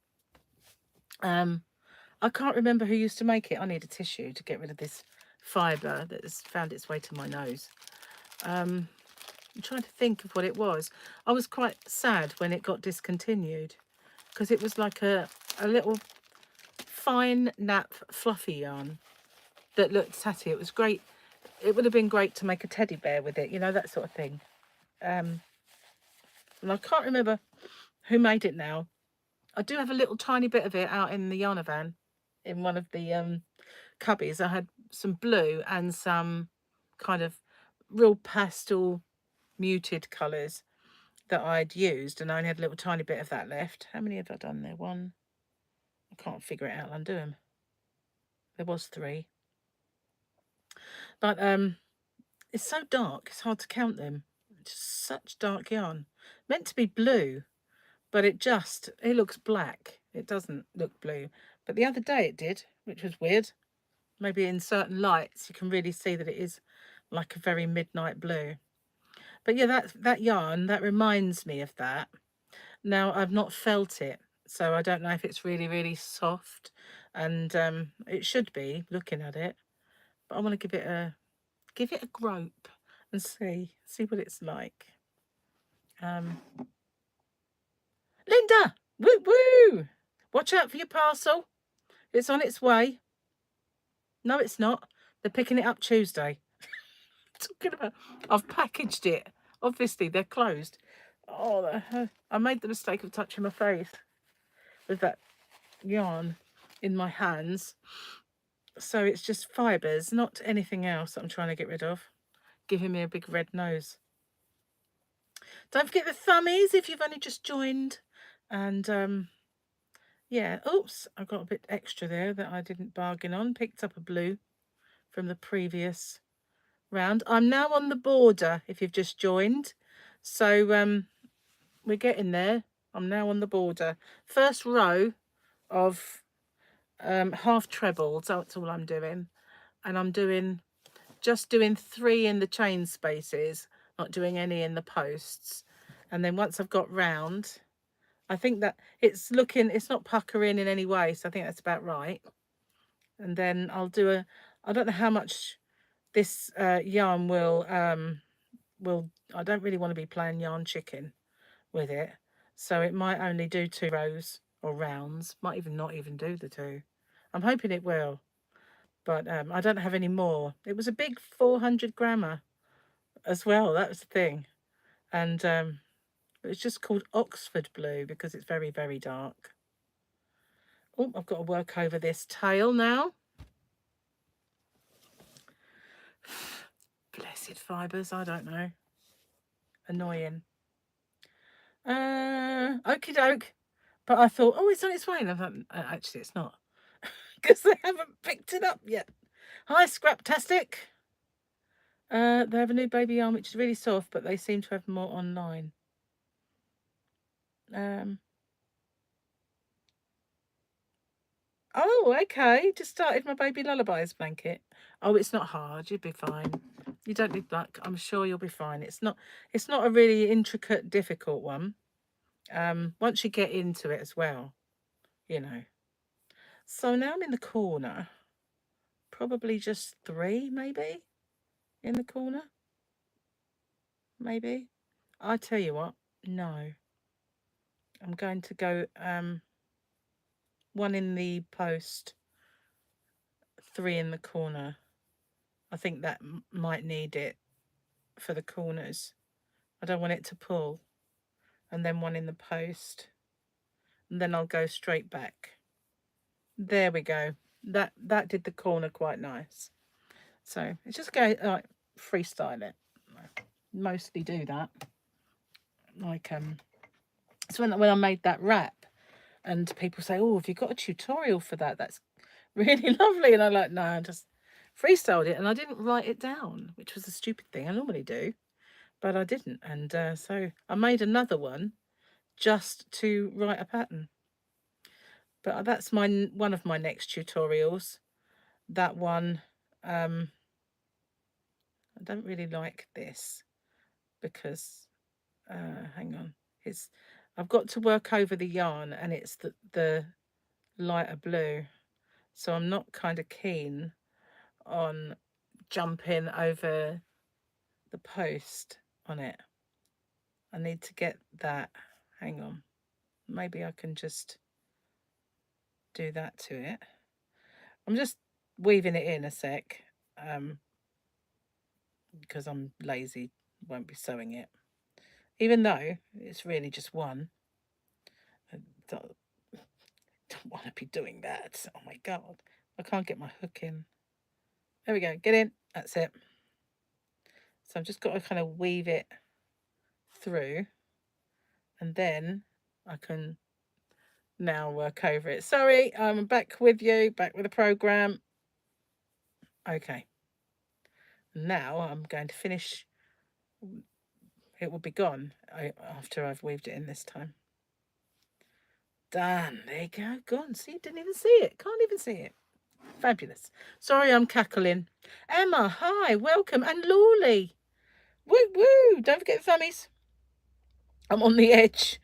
I can't remember who used to make it. I need a tissue to get rid of this fibre that has found its way to my nose. I'm trying to think of what it was. I was quite sad when it got discontinued because it was like a little fine nap fluffy yarn that looked tatty. It was great. It would have been great to make a teddy bear with it, you know, that sort of thing. And I can't remember who made it now. I do have a little tiny bit of it out in the yarn van in one of the cubbies. I had some blue and some kind of real pastel muted colours that I'd used, and I only had a little tiny bit of that left. How many have I done there? One. I can't figure it out. I'll undo them. There was 3. But it's so dark, it's hard to count them. Just such dark yarn. Meant to be blue, but it looks black. it doesn't look blue. But the other day it did, which was weird. Maybe in certain lights you can really see that it is like a very midnight blue. But yeah, that yarn, that reminds me of that. Now, I've not felt it, so I don't know if it's really, really soft, and it should be, looking at it. But I want to give it a grope and see what it's like. Linda! Woo woo! Watch out for your parcel. It's on its way. No, it's not. They're picking it up Tuesday. Talking about, I've packaged it. Obviously, they're closed. Oh, I made the mistake of touching my face with that yarn in my hands. So it's just fibres, not anything else that I'm trying to get rid of. Giving me a big red nose. Don't forget the thummies if you've only just joined. And yeah, oops, I've got a bit extra there that I didn't bargain on. Picked up a blue from the previous round. I'm now on the border if you've just joined. So we're getting there. I'm now on the border. First row of half trebles, that's all I'm doing. And I'm just doing 3 in the chain spaces, not doing any in the posts. And then once I've got round, I think that it's not puckering in any way, so I think that's about right. And then I'll do I don't know how much this yarn will, I don't really want to be playing yarn chicken with it. So it might only do 2 rows or rounds, might even not even do the 2. I'm hoping it will, but I don't have any more. It was a big 400 grammer as well, that was the thing. And it's just called Oxford Blue because it's very, very dark. Oh, I've got to work over this tail now. Blessed fibres, I don't know. Annoying. Okie doke. But I thought, oh, it's on its way. And I thought, actually, it's not. Because they haven't picked it up yet. Hi, Scraptastic. They have a new baby yarn, which is really soft, but they seem to have more online. Oh, okay. Just started my baby lullabies blanket. Oh, it's not hard. You'll be fine. You don't need luck. I'm sure you'll be fine. It's not a really intricate, difficult one. Once you get into it as well, you know. So now I'm in the corner. Probably just 3, maybe, in the corner. Maybe. I tell you what, no. I'm going to go 1 in the post, 3 in the corner. I think that might need it for the corners. I don't want it to pull. And then 1 in the post. And then I'll go straight back. There we go. That did the corner quite nice. So it's just go like freestyle it. Mostly do that. Like so when I made that wrap, and people say, oh, have you got a tutorial for that? That's really lovely. And I'm like, no, I just freestyled it, and I didn't write it down, which was a stupid thing. I normally do, but I didn't. And so I made another one just to write a pattern. But that's one of my next tutorials. That one, I don't really like this because, hang on, I've got to work over the yarn, and it's the lighter blue. So I'm not kind of keen on jumping over the post on it. I need to get that. Hang on. Maybe I can just do that to it. I'm just weaving it in a sec. Because I'm lazy, won't be sewing it. Even though it's really just 1. I don't want to be doing that. Oh my God. I can't get my hook in. There we go. Get in. That's it. So I've just got to kind of weave it through. And then I can now work over it. Sorry, I'm back with you, back with the program. Okay. Now I'm going to finish. It will be gone after I've weaved it in this time. Done. There you go. Gone. See, didn't even see it. Can't even see it. Fabulous. Sorry, I'm cackling. Emma, hi, welcome. And Lawley. Woo woo. Don't forget the thummies. I'm on the edge.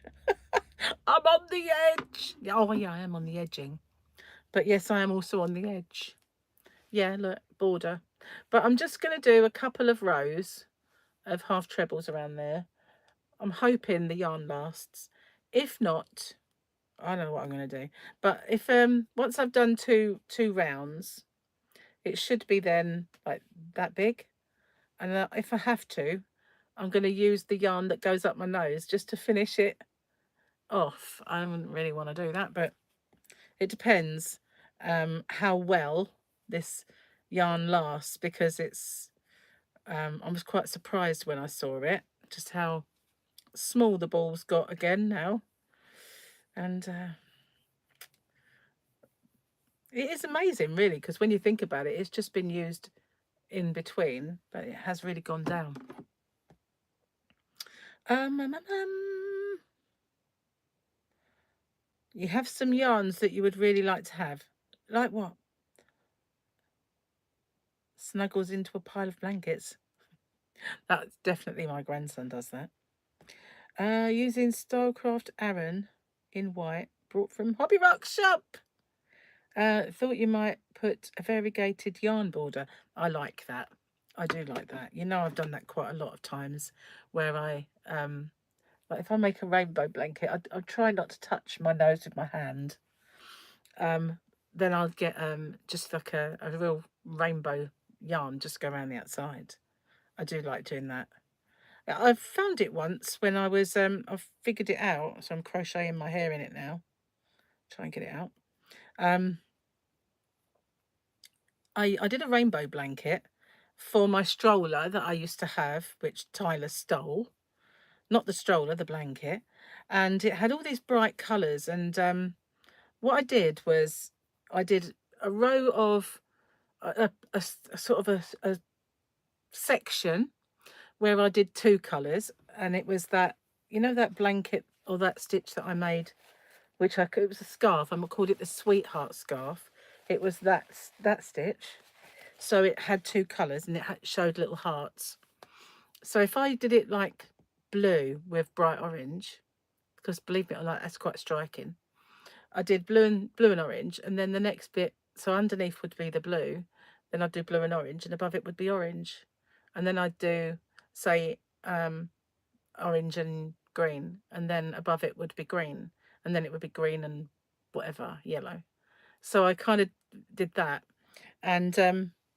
I'm on the edge. Oh, yeah, I am on the edging. But yes, I am also on the edge. Yeah, look, border. But I'm just going to do a couple of rows of half trebles around there. I'm hoping the yarn lasts. If not, I don't know what I'm going to do. But if once I've done two rounds, it should be then like that big. And if I have to, I'm going to use the yarn that goes up my nose just to finish it off. I wouldn't really want to do that, but it depends how well this yarn lasts, because it's I was quite surprised when I saw it, just how small the balls got again now. And it is amazing, really, because when you think about it, it's just been used in between, but it has really gone down. You have some yarns that you would really like to have. Like what? Snuggles into a pile of blankets. That's definitely my grandson does that. Using Stylecraft Aran in white, brought from Hobby Rock Shop. Thought you might put a variegated yarn border. I like that. I do like that. You know, I've done that quite a lot of times, where I like if I make a rainbow blanket, I try not to touch my nose with my hand. Then I'll get just like a real rainbow yarn, just go around the outside. I do like doing that. I found it once when I was I figured it out, so I'm crocheting my hair in it now. Try and get it out. I did a rainbow blanket for my stroller that I used to have, which Tyler stole. Not the stroller, the blanket. And it had all these bright colours. And what I did was I did a row of a sort of a section where I did two colours. And it was that, you know, that blanket or that stitch that I made, which it was a scarf. I called it the Sweetheart Scarf. It was that stitch. So it had two colours and it showed little hearts. So if I did it like blue with bright orange, because believe me or not, that's quite striking. I did blue and orange, and then the next bit, so underneath would be the blue, then I'd do blue and orange, and above it would be orange. And then I'd do, say, orange and green, and then above it would be green, and then it would be green and whatever, yellow. So I kind of did that. And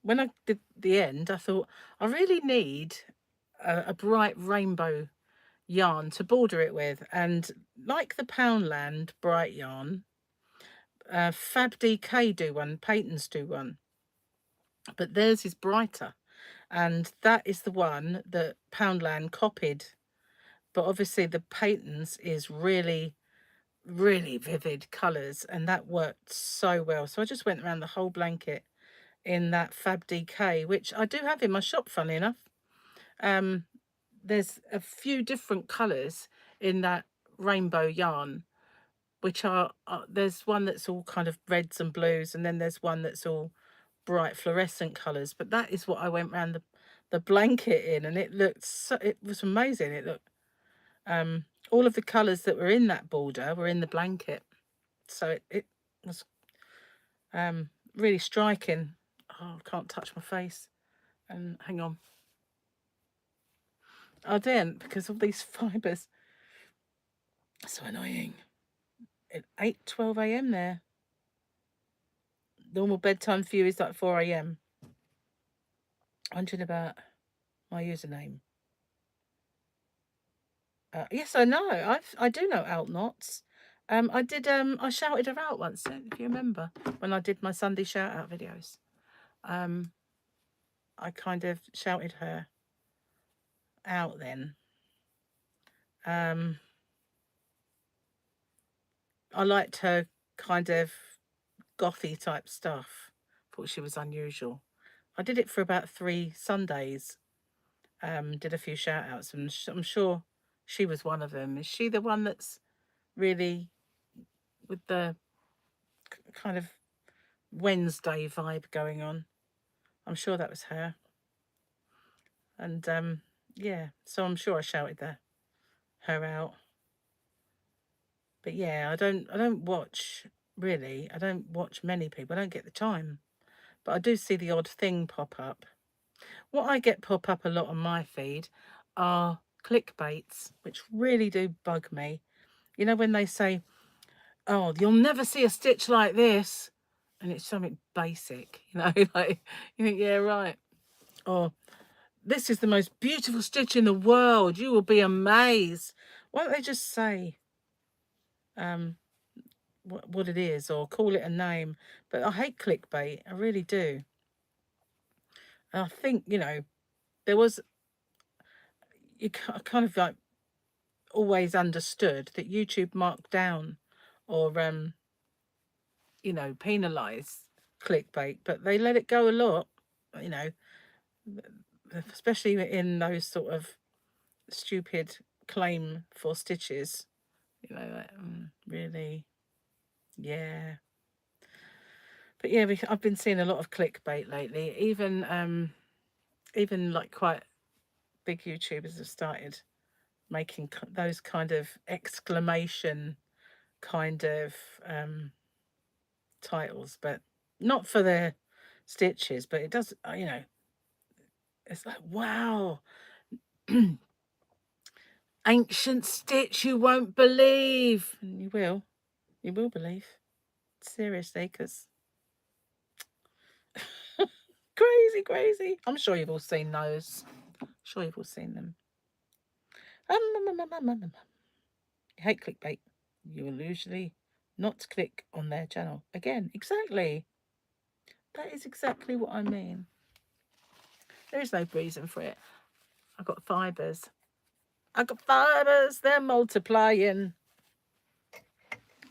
when I did the end, I thought, I really need a bright rainbow yarn to border it with. And like the Poundland bright yarn, Fab DK do one, Peyton's do one, but theirs is brighter. And that is the one that Poundland copied. But obviously the Peyton's is really, really vivid colours, and that worked so well. So I just went around the whole blanket in that Fab DK, which I do have in my shop, funny enough. There's a few different colours in that rainbow yarn, which are there's one that's all kind of reds and blues, and then there's one that's all bright fluorescent colours. But that is what I went around the blanket in, and it looked so, it was amazing. It looked all of the colours that were in that border were in the blanket, so it was really striking. Oh, I can't touch my face. And hang on. I didn't, because of these fibres. So annoying. At 8:12 a.m. there. Normal bedtime for you is like 4 a.m. Wondering about my username. Yes, I know. I do know Out Knots. I did. I shouted her out once, if you remember, when I did my Sunday shout out videos. I kind of shouted her out then. I liked her kind of gothy type stuff. Thought she was unusual. I did it for about 3 Sundays. Did a few shout outs, and I'm sure she was one of them. Is she the one that's really with the kind of Wednesday vibe going on. I'm sure that was her. And yeah, so I'm sure I shouted her out. But yeah, I don't watch really. I don't watch many people. I don't get the time. But I do see the odd thing pop up. What I get pop up a lot on my feed are clickbaits, which really do bug me. You know, when they say, "Oh, you'll never see a stitch like this," and it's something basic, you know, like you think, yeah, right. Or this is the most beautiful stitch in the world. You will be amazed. Why don't they just say what it is or call it a name? But I hate clickbait. I really do. And I think, you know, there was, kind of like always understood that YouTube marked down or, you know, penalise clickbait, but they let it go a lot, you know, especially in those sort of stupid claim for stitches. You know, like, really, yeah. But yeah, I've been seeing a lot of clickbait lately. Even like quite big YouTubers have started making those kind of exclamation kind of titles, but not for their stitches. But it does, you know, it's like, wow, ancient stitch you won't believe. And you will believe, seriously, because crazy. I'm sure you've all seen those. Sure you've all seen them. You hate clickbait. You will usually not click on their channel. Again, exactly. That is exactly what I mean. There is no reason for it. I've got fibres. They're multiplying.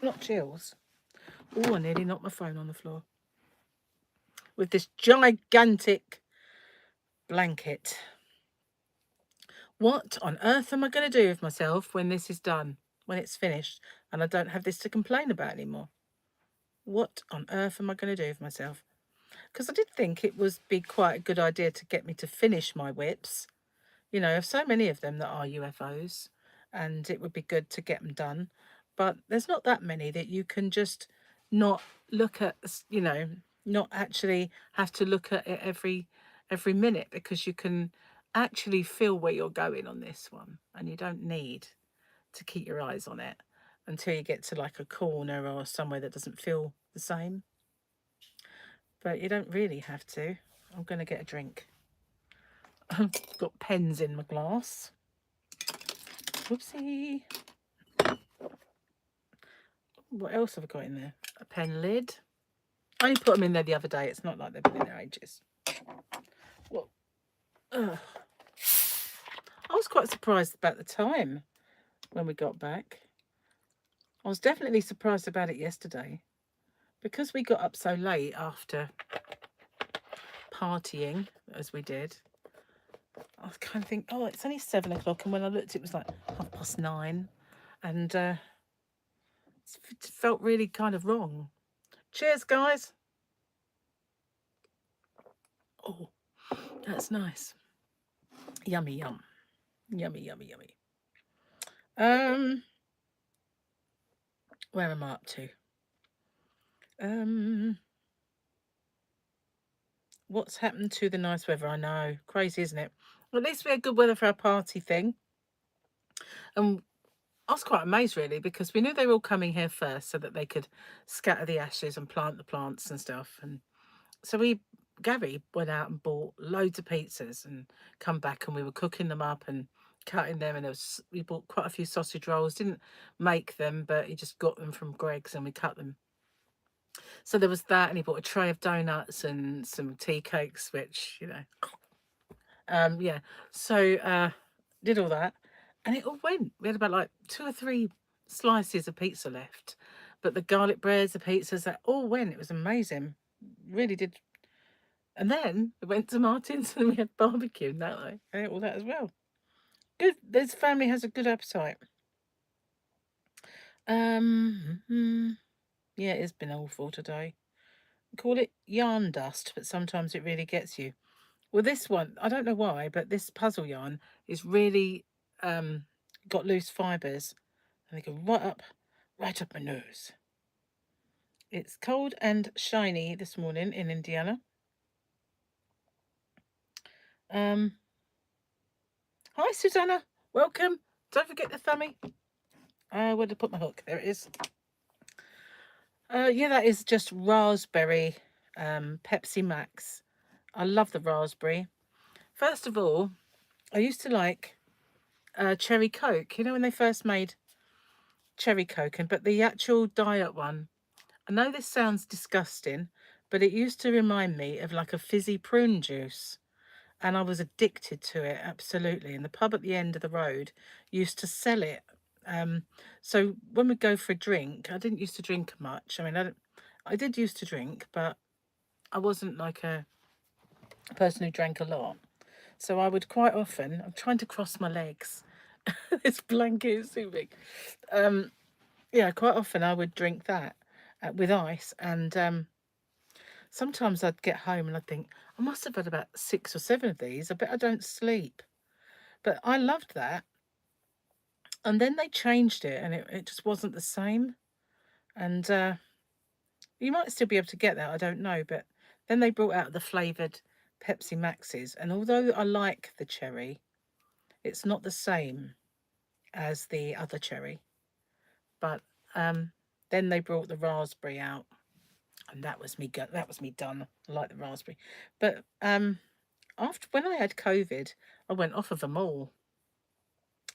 Not chills. Oh, I nearly knocked my phone on the floor. With this gigantic blanket. What on earth am I going to do with myself when this is done? When it's finished and I don't have this to complain about anymore? What on earth am I going to do with myself? Because I did think it would be quite a good idea to get me to finish my whips. You know, so many of them that are UFOs, and it would be good to get them done. But there's not that many that you can just not look at, you know, not actually have to look at it every minute, because you can actually feel where you're going on this one, and you don't need to keep your eyes on it until you get to like a corner or somewhere that doesn't feel the same. But you don't really have to. I'm going to get a drink. I've got pens in my glass. Whoopsie. What else have I got in there? A pen lid. I only put them in there the other day. It's not like they've been in there ages. Well, I was quite surprised about the time when we got back. I was definitely surprised about it yesterday, because we got up so late after partying as we did. I was kind of thinking, oh, it's only 7 o'clock, and when I looked, it was like 9:30, and it felt really kind of wrong. Cheers, guys. Oh, that's nice. Yummy, yum. Yummy. Where am I up to? What's happened to the nice weather? I know, crazy, isn't it? Well, at least we had good weather for our party thing. And I was quite amazed, really, because we knew they were all coming here first so that they could scatter the ashes and plant the plants and stuff. And so Gary went out and bought loads of pizzas and come back, and we were cooking them up and cutting them. And we bought quite a few sausage rolls. Didn't make them, but he just got them from Greg's and we cut them. So there was that, and he bought a tray of donuts and some tea cakes, which, you know, yeah. So did all that, and it all went. We had about like 2 or 3 slices of pizza left, but the garlic breads, the pizzas, that all went. It was amazing, really did. And then we went to Martin's and we had barbecue and that, like, I ate all that as well. Good. This family has a good appetite. Yeah, it's been awful today. Call it yarn dust, but sometimes it really gets you. Well, this one, I don't know why, but this puzzle yarn is really got loose fibres, and they go right up my nose. It's cold and shiny this morning in Indiana. Hi, Susanna. Welcome. Don't forget the thummy. Where did I put my hook? There it is. Yeah, that is just raspberry Pepsi Max. I love the raspberry. First of all, I used to like cherry Coke. You know when they first made cherry Coke, but the actual diet one. I know this sounds disgusting, but it used to remind me of like a fizzy prune juice. And I was addicted to it, absolutely. And the pub at the end of the road used to sell it. So when we go for a drink, I didn't used to drink much. I mean, I did used to drink, but I wasn't like a person who drank a lot. So I would quite often, I'm trying to cross my legs. This blanket is too big. Yeah, quite often I would drink that with ice. And sometimes I'd get home and I'd think, I must have had about 6 or 7 of these. I bet I don't sleep. But I loved that. And then they changed it and it just wasn't the same. And you might still be able to get that, I don't know. But then they brought out the flavoured Pepsi Maxes. And although I like the cherry, it's not the same as the other cherry. But then they brought the raspberry out. And that was me done. I like the raspberry. But after when I had COVID, I went off of them all.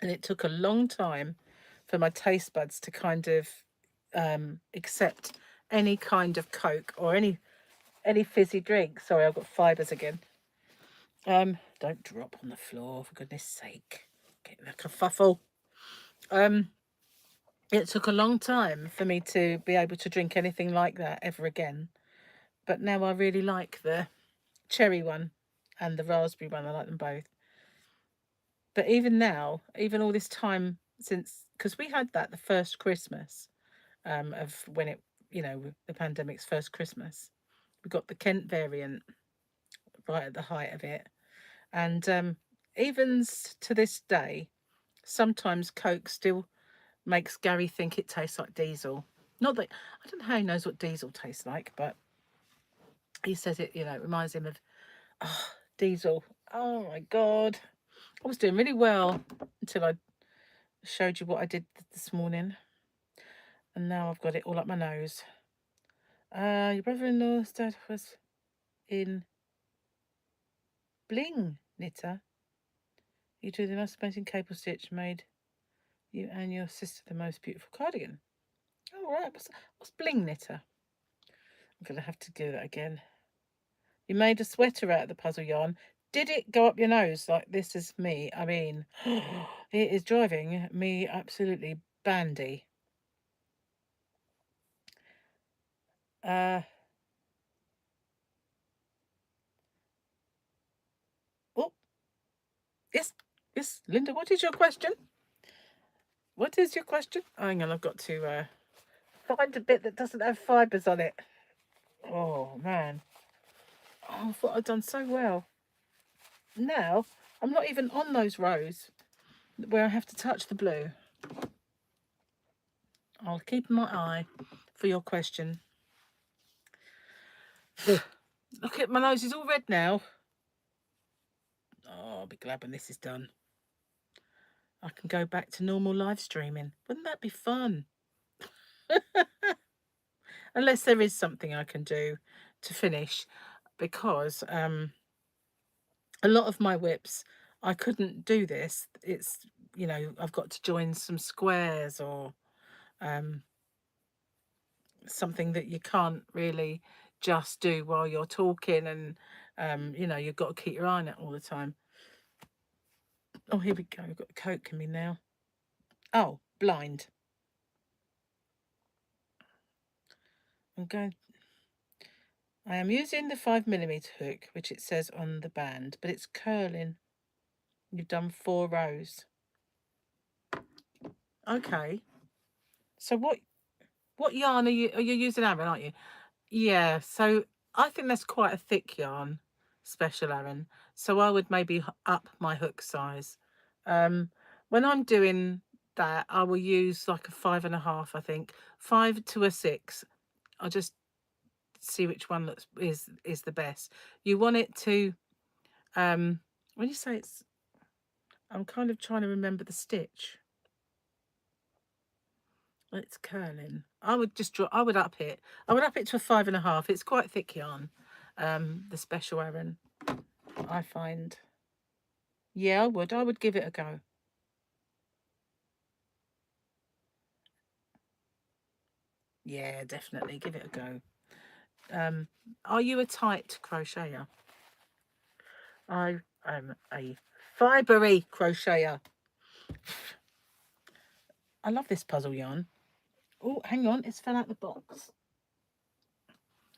And it took a long time for my taste buds to kind of accept any kind of Coke or any fizzy drink. Sorry, I've got fibres again. Don't drop on the floor, for goodness sake. Get like a kerfuffle. It took a long time for me to be able to drink anything like that ever again. But now I really like the cherry one and the raspberry one. I like them both. But even now, even all this time since, because we had that the first Christmas of when it, the pandemic's first Christmas, we got the Kent variant right at the height of it. And even to this day, sometimes Coke still makes Gary think it tastes like diesel. Not that, I don't know how he knows what diesel tastes like, but he says it, it reminds him of diesel. Oh my God. I was doing really well until I showed you what I did this morning. And now I've got it all up my nose. Your brother-in-law's dad was in Bling Knitter. You do the most amazing cable stitch, made you and your sister the most beautiful cardigan. All right, what's Bling Knitter? I'm going to have to do that again. You made a sweater out of the puzzle yarn. Did it go up your nose like this is me? I mean, it is driving me absolutely bandy. Oh, yes, Linda, what is your question? What is your question? Oh, hang on, I've got to find a bit that doesn't have fibres on it. Oh, man. Oh, I thought I'd done so well. Now, I'm not even on those rows where I have to touch the blue. I'll keep my eye for your question. Look at my nose is all red now. Oh, I'll be glad when this is done. I can go back to normal live streaming. Wouldn't that be fun? Unless there is something I can do to finish, because a lot of my whips, I couldn't do this. It's, I've got to join some squares or something that you can't really just do while you're talking, and you've got to keep your eye on it all the time. Oh, here we go. I've got the Coke in me now. Oh, blind. I am using the 5mm hook, which it says on the band, but it's curling. You've done 4 rows. Okay. So what What yarn are you using, Aaron, aren't you? Yeah, so I think that's quite a thick yarn, Special Aaron. So I would maybe up my hook size. When I'm doing that, I will use like a 5.5, I think. 5 to a 6. I'll just see which one is the best. You want it to when you say it's, I'm kind of trying to remember the stitch. It's curling. I would just draw. I would up it. I would up it to a 5.5. It's quite thick yarn. The Special Aaron, I find. Yeah, I would. I would give it a go. Yeah, definitely give it a go. Are you a tight crocheter? I am a fibery crocheter. I love this puzzle yarn. Oh, hang on, it's fell out the box.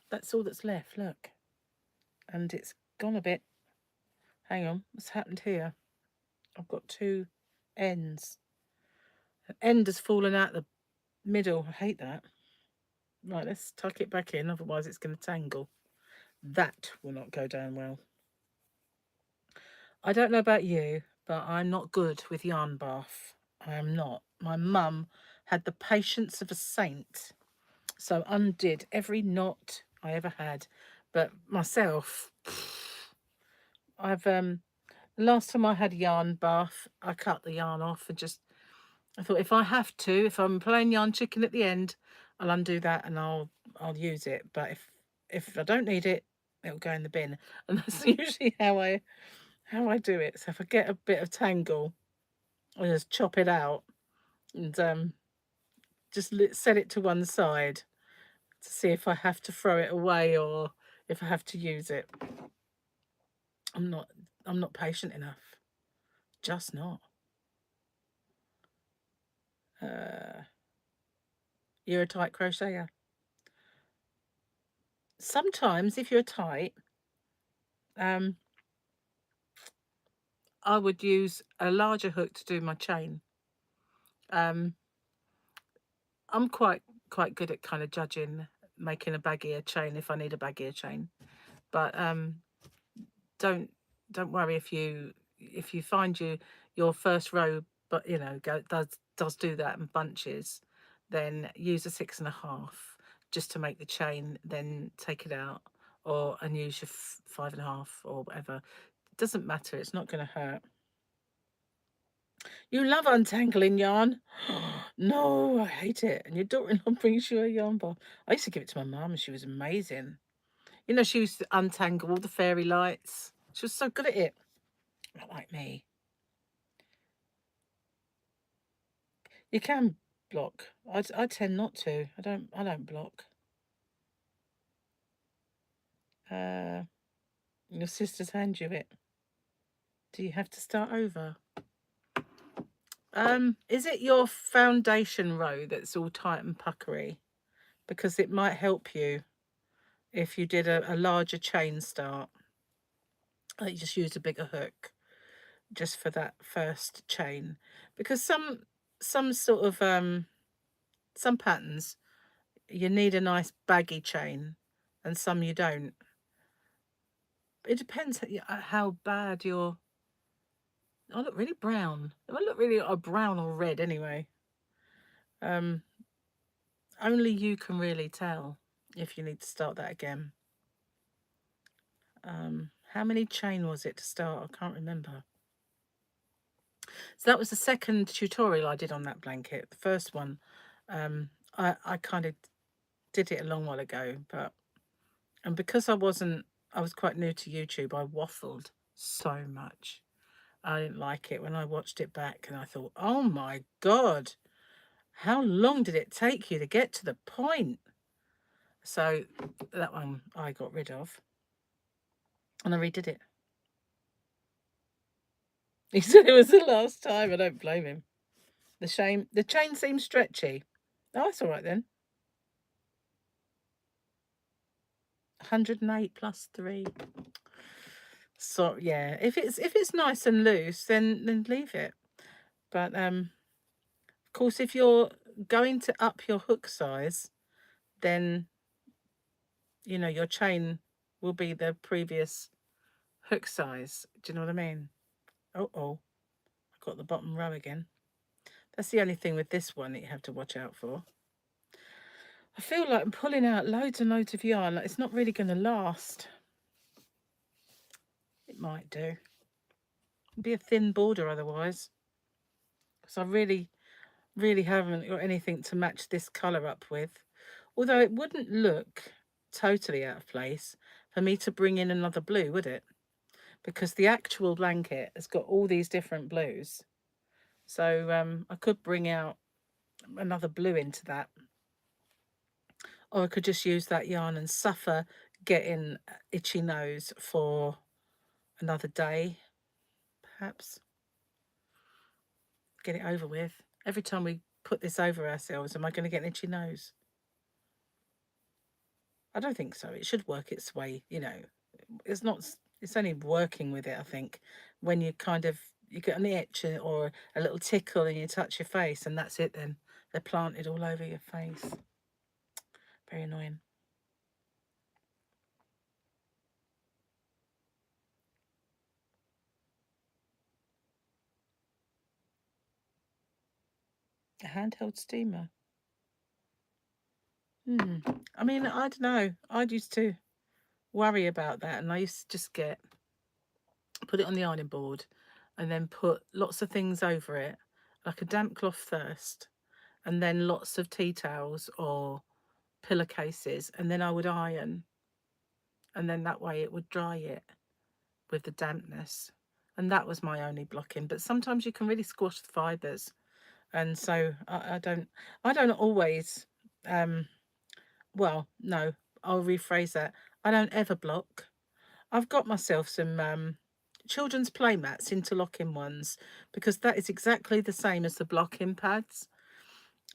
That's all that's left. Look, and it's gone a bit. Hang on, what's happened here? I've got two ends. An end has fallen out the middle. I hate that. Right, let's tuck it back in, otherwise it's going to tangle. That will not go down well. I don't know about you, but I'm not good with yarn bath. I am not. My mum had the patience of a saint, so undid every knot I ever had. But myself, I've the last time I had yarn bath, I cut the yarn off and just, I thought if I have to, if I'm playing yarn chicken at the end, I'll undo that and I'll use it. But if I don't need it, it'll go in the bin. And that's usually how I do it. So if I get a bit of tangle, I just chop it out and just set it to one side to see if I have to throw it away or if I have to use it. I'm not patient enough. Just not. You're a tight crocheter. Sometimes if you're tight, I would use a larger hook to do my chain. I'm quite good at kind of judging, making a baggier chain if I need a baggier chain. But don't worry if you find your first row, but does do that in bunches, then use a 6.5 just to make the chain, then take it out, and use your 5.5 or whatever. It doesn't matter, it's not going to hurt. You love untangling yarn. No, I hate it. And your daughter-in-law brings you a yarn bar. I used to give it to my mum and she was amazing. You know, she used to untangle all the fairy lights. She was so good at it. Not like me. You can block. I tend not to. I don't block. Your sister's hand you it. Do you have to start over? Is it your foundation row that's all tight and puckery? Because it might help you if you did a larger chain start. You just use a bigger hook just for that first chain. Because some sort of some patterns you need a nice baggy chain and some you don't. It depends how bad your... I look really brown. I look really brown or red anyway. Only you can really tell if you need to start that again. How many chain was it to start? I can't remember. So that was the second tutorial I did on that blanket. The first one, I kind of did it a long while ago, and because I was quite new to YouTube, I waffled so much. I didn't like it when I watched it back, and I thought, oh my God, how long did it take you to get to the point? So that one I got rid of, and I redid it. He said it was the last time. I don't blame him. The chain seems stretchy. Oh, that's all right then. 108 plus 3. So yeah, if it's nice and loose, then leave it. But of course, if you're going to up your hook size, then, you know, your chain will be the previous hook size. Do you know what I mean? Oh, I got the bottom row again. That's the only thing with this one that you have to watch out for. I feel like I'm pulling out loads and loads of yarn. Like it's not really going to last. It might do. It'd be a thin border otherwise. Because I really haven't got anything to match this colour up with. Although it wouldn't look totally out of place for me to bring in another blue, would it? Because the actual blanket has got all these different blues. So I could bring out another blue into that. Or I could just use that yarn and suffer getting itchy nose for another day, perhaps. Get it over with. Every time we put this over ourselves, am I going to get an itchy nose? I don't think so. It should work its way, you know. It's not, it's only working with it, I think, when you kind of, you get an itch or a little tickle and you touch your face and that's it then. They're planted all over your face. Very annoying. A handheld steamer. I mean, I don't know. I used to worry about that and I used to just put it on the ironing board and then put lots of things over it, like a damp cloth first, and then lots of tea towels or pillowcases, and then I would iron, and then that way it would dry it with the dampness. And that was my only blocking. But sometimes you can really squash the fibres, and so I don't always. Well, no, I'll rephrase that. I don't ever block. I've got myself some children's play mats, interlocking ones, because that is exactly the same as the blocking pads.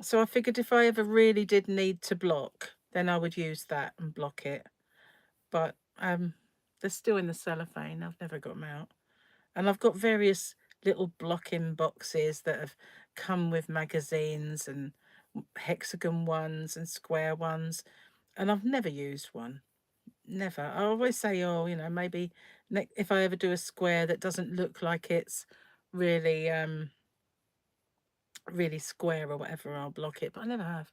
So I figured if I ever really did need to block, then I would use that and block it. But they're still in the cellophane. I've never got them out. And I've got various little blocking boxes that have come with magazines and hexagon ones and square ones. And I've never used one. Never. I always say, oh, you know, maybe if I ever do a square that doesn't look like it's really really square or whatever, I'll block it. But I never have.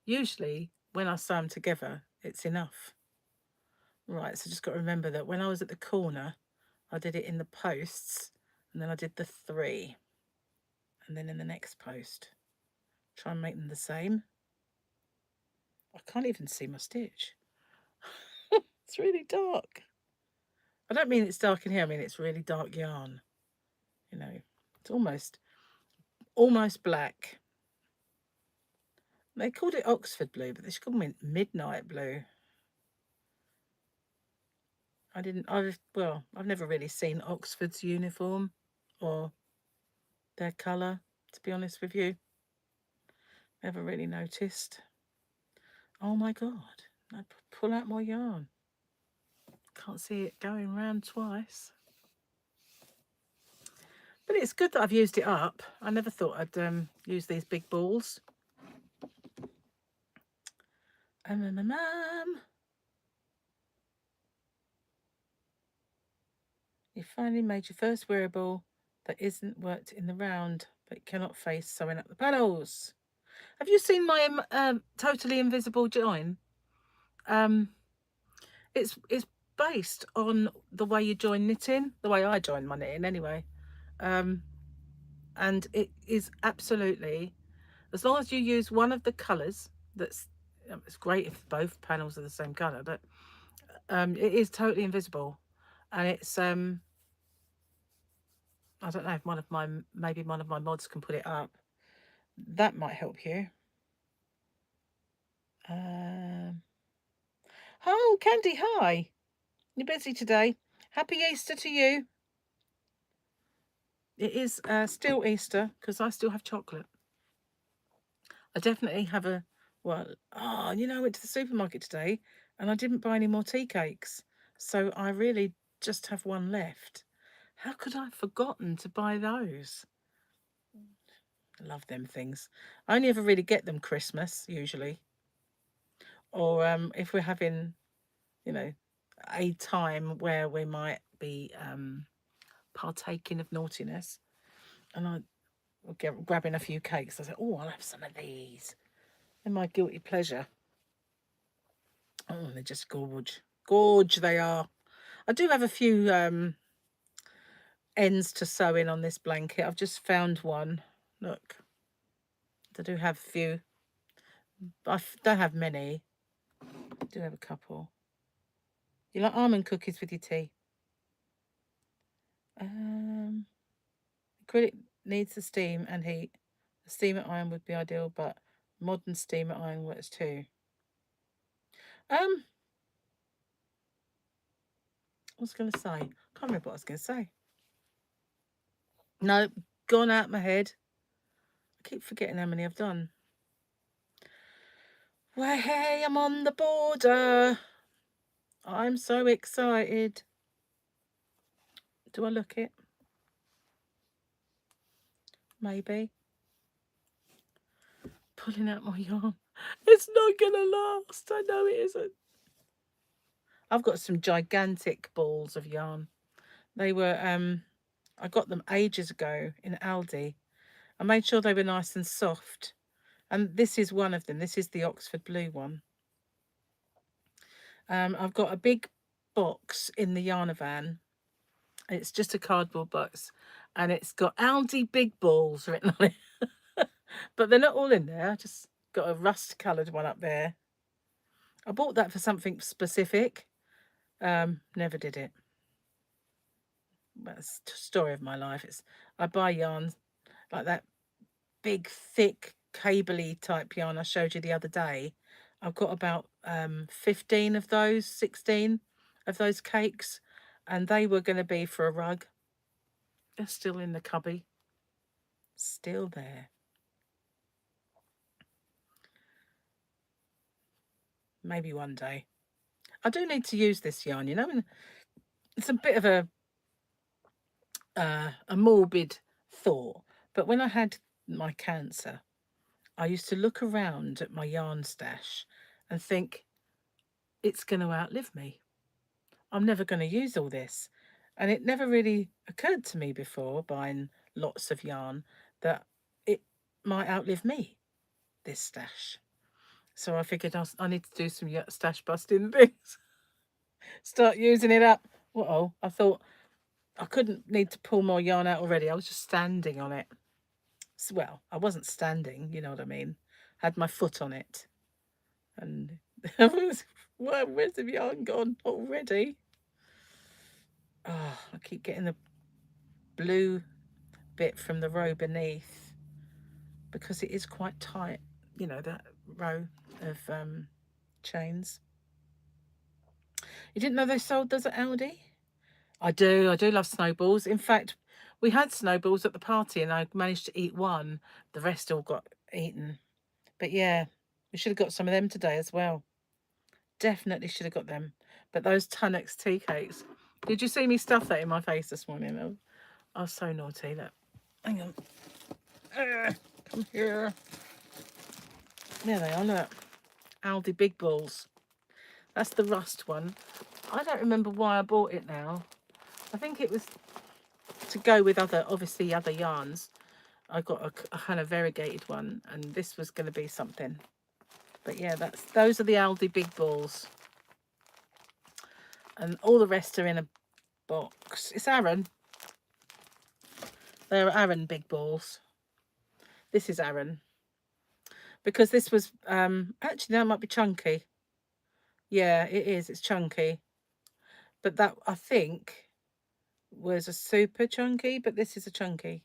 Usually when I sew them together, it's enough. Right, so just got to remember that when I was at the corner, I did it in the posts, and then I did the 3, and then in the next post. Try and make them the same. I can't even see my stitch. It's really dark. I don't mean it's dark in here, I mean it's really dark yarn. You know, it's almost black. They called it Oxford blue, but they should call it midnight blue. I've never really seen Oxford's uniform or their colour, to be honest with you. Never really noticed. Oh my God, I pull out my yarn. Can't see it going round twice. But it's good that I've used it up. I never thought I'd use these big balls. You finally made your first wearable that isn't worked in the round, but cannot face sewing up the panels. Have you seen my totally invisible join? It's based on the way you join knitting, the way I join my knitting anyway. And it is absolutely, as long as you use one of the colours, it's great if both panels are the same colour, but it is totally invisible. And it's I don't know if maybe one of my mods can put it up. That might help you. Oh, Candy, hi. You're busy today. Happy Easter to you. It is still Easter because I still have chocolate. I definitely have I went to the supermarket today and I didn't buy any more tea cakes. So I really just have one left. How could I have forgotten to buy those? I love them things. I only ever really get them Christmas, usually. or if we're having, you know, a time where we might be partaking of naughtiness, and I grabbing a few cakes. I said, "Oh, I'll have some of these." And my guilty pleasure. Oh, they're just gorge they are. I do have a few ends to sew in on this blanket. I've just found one. Look, I do have a few. I don't have many. I do have a couple. You like almond cookies with your tea? Acrylic needs the steam and heat. A steamer iron would be ideal, but modern steamer iron works too. I was going to say, can't remember what I was going to say. No, gone out my head. I keep forgetting how many I've done. Well, hey, I'm on the border. I'm so excited. Do I look it? Maybe. Pulling out my yarn. It's not going to last. I know it isn't. I've got some gigantic balls of yarn. They were, I got them ages ago in Aldi. I made sure they were nice and soft. And this is one of them. This is the Oxford Blue one. I've got a big box in the Yarnavan. It's just a cardboard box. And it's got Aldi Big Balls written on it. But they're not all in there. I just got a rust-coloured one up there. I bought that for something specific. Never did it. That's the story of my life. I buy yarn like that big, thick, cabley type yarn I showed you the other day. I've got about 15 of those, 16 of those cakes, and they were going to be for a rug. They're still in the cubby. Still there. Maybe one day. I do need to use this yarn, you know, and it's a bit of a morbid thought, but when I had my cancer, I used to look around at my yarn stash and think, it's going to outlive me. I'm never going to use all this. And it never really occurred to me before, buying lots of yarn, that it might outlive me, this stash. So I figured I need to do some stash busting things. Start using it up. Uh-oh, I thought I couldn't need to pull more yarn out already. I was just standing on it. Well, I wasn't standing, you know what I mean. I had my foot on it. And where's the yarn gone already? Oh, I keep getting the blue bit from the row beneath because it is quite tight, you know, that row of chains. You didn't know they sold those at Aldi? I do love snowballs. In fact, we had snowballs at the party and I managed to eat one. The rest all got eaten. But yeah, we should have got some of them today as well. Definitely should have got them. But those Tunnock's tea cakes. Did you see me stuff that in my face this morning? I was so naughty. Look. Hang on. Come here. There they are, look. Aldi Big Balls. That's the rust one. I don't remember why I bought it now. I think it was to go with obviously other yarns. I got a kind of variegated one, and this was going to be something. But yeah, those are the Aldi Big Balls. And all the rest are in a box. It's Aran. They're Aran Big Balls. This is Aran. Because this was, actually, that might be chunky. Yeah, it is. It's chunky. But that, I think, was a super chunky, but this is a chunky.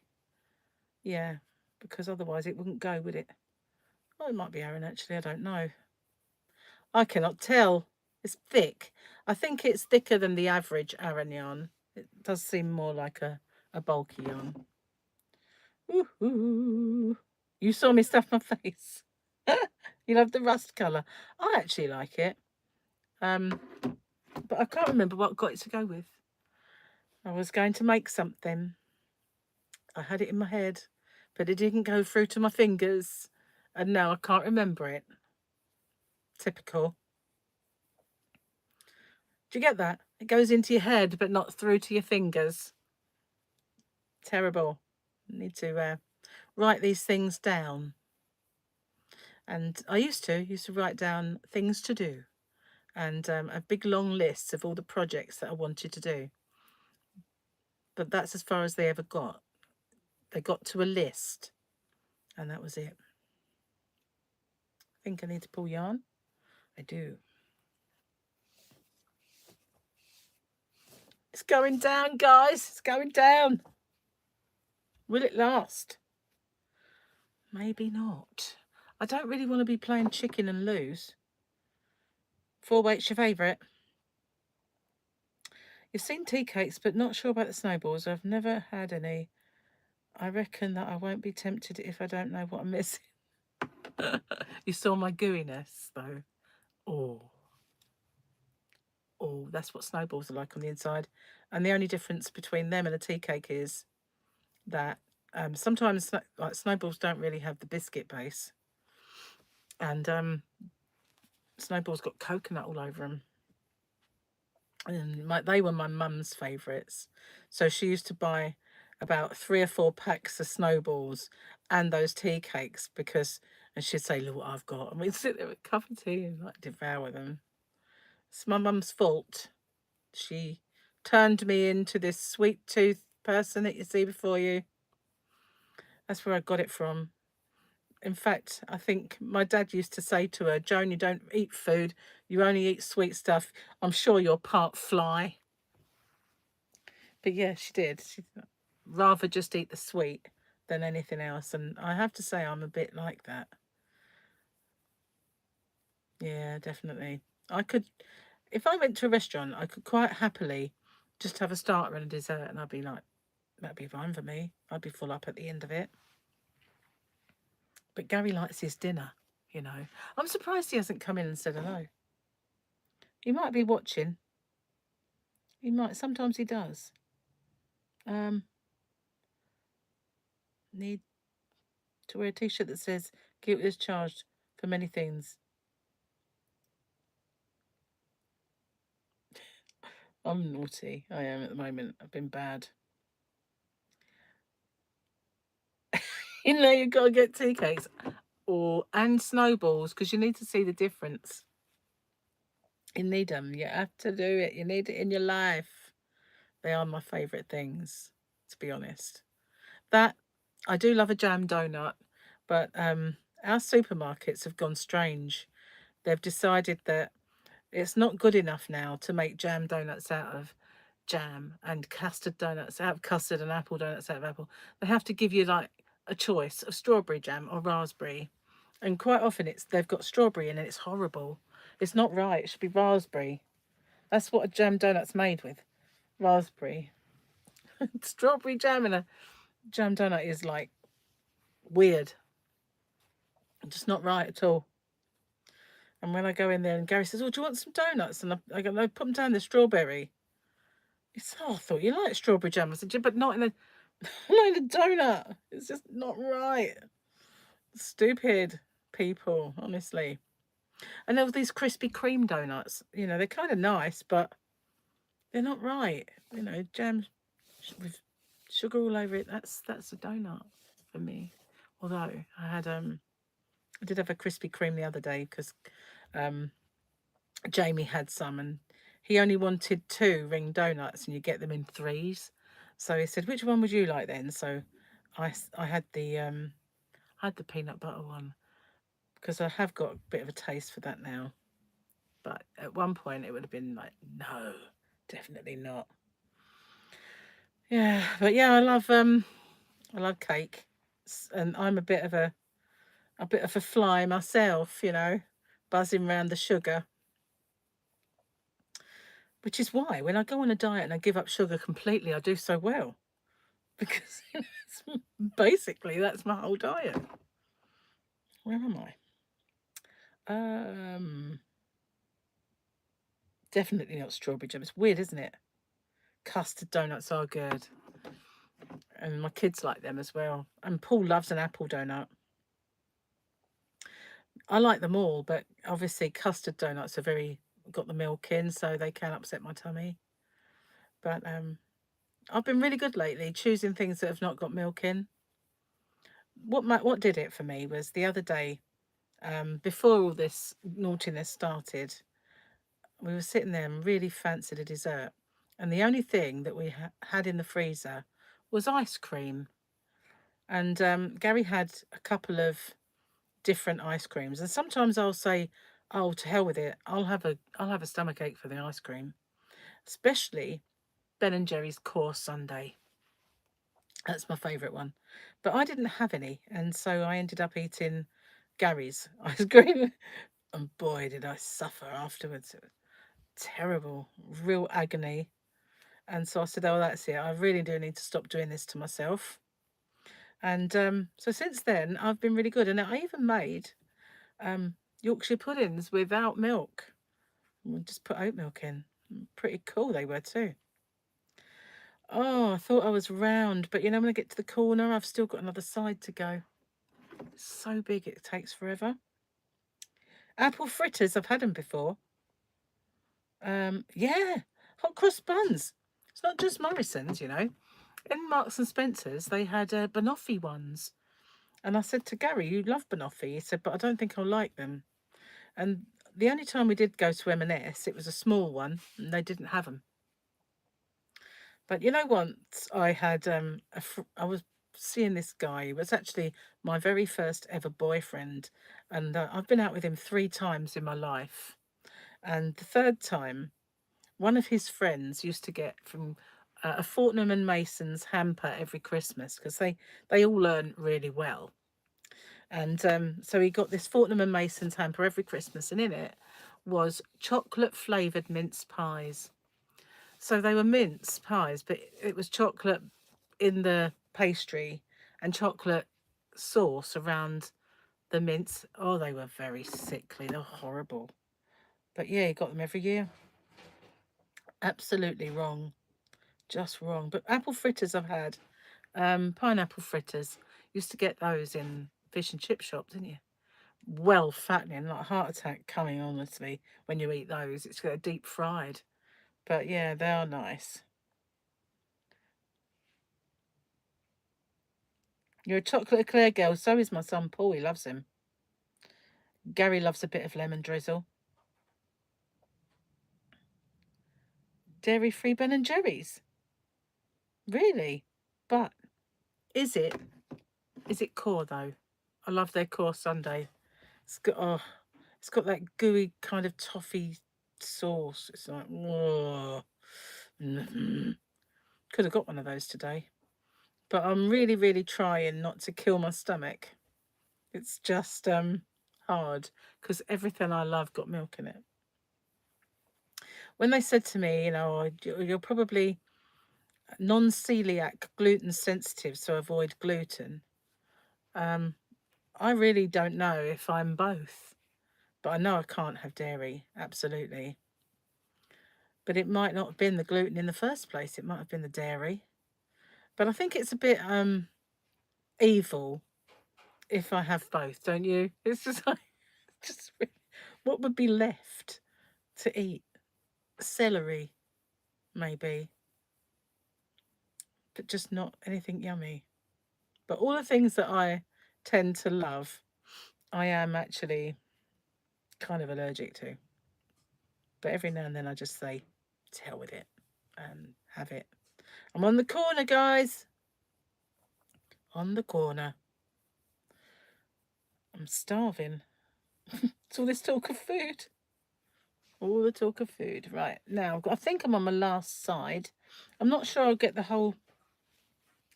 Yeah, because otherwise it wouldn't go, would it? Oh, it might be Aran, actually. I don't know. I cannot tell. It's thick. I think it's thicker than the average Aran yarn. It does seem more like a bulky yarn. Woohoo! You saw me stuff my face. You love the rust colour. I actually like it. But I can't remember what got it to go with. I was going to make something. I had it in my head, but it didn't go through to my fingers. And now I can't remember it. typical. Do you get that? It goes into your head, but not through to your fingers. Terrible. I need to write these things down. And I used to write down things to do and a big long list of all the projects that I wanted to do. But that's as far as they ever got. They got to a list and that was it. I think I need to pull yarn. I do. It's going down, guys. It's going down. Will it last? Maybe not. I don't really want to be playing chicken and lose. 4 weight's your favourite. You've seen tea cakes, but not sure about the snowballs. I've never had any. I reckon that I won't be tempted if I don't know what I'm missing. You saw my gooiness, though. Oh, that's what snowballs are like on the inside. And the only difference between them and a tea cake is that sometimes like snowballs don't really have the biscuit base. And snowballs got coconut all over them. And they were my mum's favourites. So she used to buy about 3 or 4 packs of snowballs and those tea cakes and she'd say, look what I've got. And we'd sit there with a cup of tea and like devour them. It's my mum's fault. She turned me into this sweet tooth person that you see before you. That's where I got it from. In fact, I think my dad used to say to her, Joan, you don't eat food, you only eat sweet stuff. I'm sure you're part fly. But yeah, she did. She'd rather just eat the sweet than anything else. And I have to say I'm a bit like that. Yeah, definitely. If I went to a restaurant, I could quite happily just have a starter and a dessert and I'd be like, that'd be fine for me. I'd be full up at the end of it. But Gary likes his dinner, you know. I'm surprised he hasn't come in and said hello. He might be watching. He might. Sometimes he does. Need to wear a t-shirt that says guilty as charged for many things. I'm naughty. I am at the moment. I've been bad. You know, you've got to get tea cakes and snowballs because you need to see the difference. You need them. You have to do it. You need it in your life. They are my favourite things, to be honest. I do love a jam donut, but our supermarkets have gone strange. They've decided that it's not good enough now to make jam donuts out of jam and custard donuts out of custard and apple donuts out of apple. They have to give you like a choice of strawberry jam or raspberry. And quite often they've got strawberry in it. It's horrible. It's not right. It should be raspberry. That's what a jam donut's made with. Raspberry. Strawberry jam in a jam donut is like weird. Just not right at all. And when I go in there and Gary says, oh, do you want some donuts? And I go, no, put them down the strawberry. He said, oh, I thought you liked strawberry jam. I said, yeah, but not in a donut. It's just not right. Stupid people, honestly. And there were these Krispy Kreme donuts. You know, they're kind of nice, but they're not right. You know, jam with sugar all over it. That's a donut for me. Although I did have a Krispy Kreme the other day because Jamie had some and he only wanted 2 ring donuts and you get them in 3s. So he said, which one would you like then? So I had the peanut butter one because I have got a bit of a taste for that now. But at one point it would have been like, no, definitely not. Yeah, but yeah, I love cake. And I'm a bit of a fly myself, you know, buzzing around the sugar. Which is why when I go on a diet and I give up sugar completely, I do so well. Because basically that's my whole diet. Where am I? Definitely not strawberry jam. It's weird, isn't it? Custard donuts are good. And my kids like them as well. And Paul loves an apple donut. I like them all, but obviously custard donuts are got the milk in, so they can upset my tummy. But I've been really good lately, choosing things that have not got milk in. What did it for me was the other day, before all this naughtiness started, we were sitting there and really fancied a dessert. And the only thing that we had in the freezer was ice cream. And Gary had a couple of different ice creams. And sometimes I'll say, oh, to hell with it. I'll have a stomachache for the ice cream. Especially Ben and Jerry's Core Sundae. That's my favourite one. But I didn't have any. And so I ended up eating Gary's ice cream. And boy, did I suffer afterwards. It was terrible, real agony. And so I said, oh, that's it. I really do need to stop doing this to myself. And so since then, I've been really good. And I even made Yorkshire puddings without milk. We just put oat milk in. Pretty cool they were too. Oh, I thought I was round. But, when I get to the corner, I've still got another side to go. It's so big, it takes forever. Apple fritters, I've had them before. Yeah, hot cross buns. It's not just Morrison's, In Marks and Spencer's, they had banoffee ones. And I said to Gary, you love banoffee. He said, but I don't think I'll like them. And the only time we did go to M&S, it was a small one, and they didn't have them. But once I had, I was seeing this guy. He was actually my very first ever boyfriend. And I've been out with him 3 times in my life. And the third time, one of his friends used to get from a Fortnum and Mason's hamper every Christmas because they all learn really well. And so he got this Fortnum and Mason's hamper every Christmas, and in it was chocolate flavoured mince pies. So they were mince pies, but it was chocolate in the pastry and chocolate sauce around the mince. Oh, they were very sickly. They're horrible. But yeah, he got them every year. Absolutely wrong. Just wrong. But apple fritters I've had. Pineapple fritters. Used to get those in fish and chip shop, didn't you? Well fattening, like a heart attack coming, honestly, when you eat those. It's deep fried. But yeah, they are nice. You're a chocolate eclair girl. So is my son Paul. He loves him. Gary loves a bit of lemon drizzle. Dairy-free Ben and Jerry's. Really? But is it core though? I love their core sundae. It's got that gooey kind of toffee sauce. It's like, whoa. Could have got one of those today. But I'm really, really trying not to kill my stomach. It's just hard because everything I love got milk in it. When they said to me, you're probably non-celiac, gluten sensitive, so avoid gluten. I really don't know if I'm both, but I know I can't have dairy, absolutely. But it might not have been the gluten in the first place. It might have been the dairy. But I think it's a bit evil if I have both, don't you? It's just like, what would be left to eat? Celery, maybe. But just not anything yummy. But all the things that I tend to love, I am actually kind of allergic to. But every now and then I just say, to hell with it and have it. I'm on the corner, guys. On the corner. I'm starving. It's all this talk of food. All the talk of food. Right, now, I think I'm on my last side. I'm not sure I'll get the whole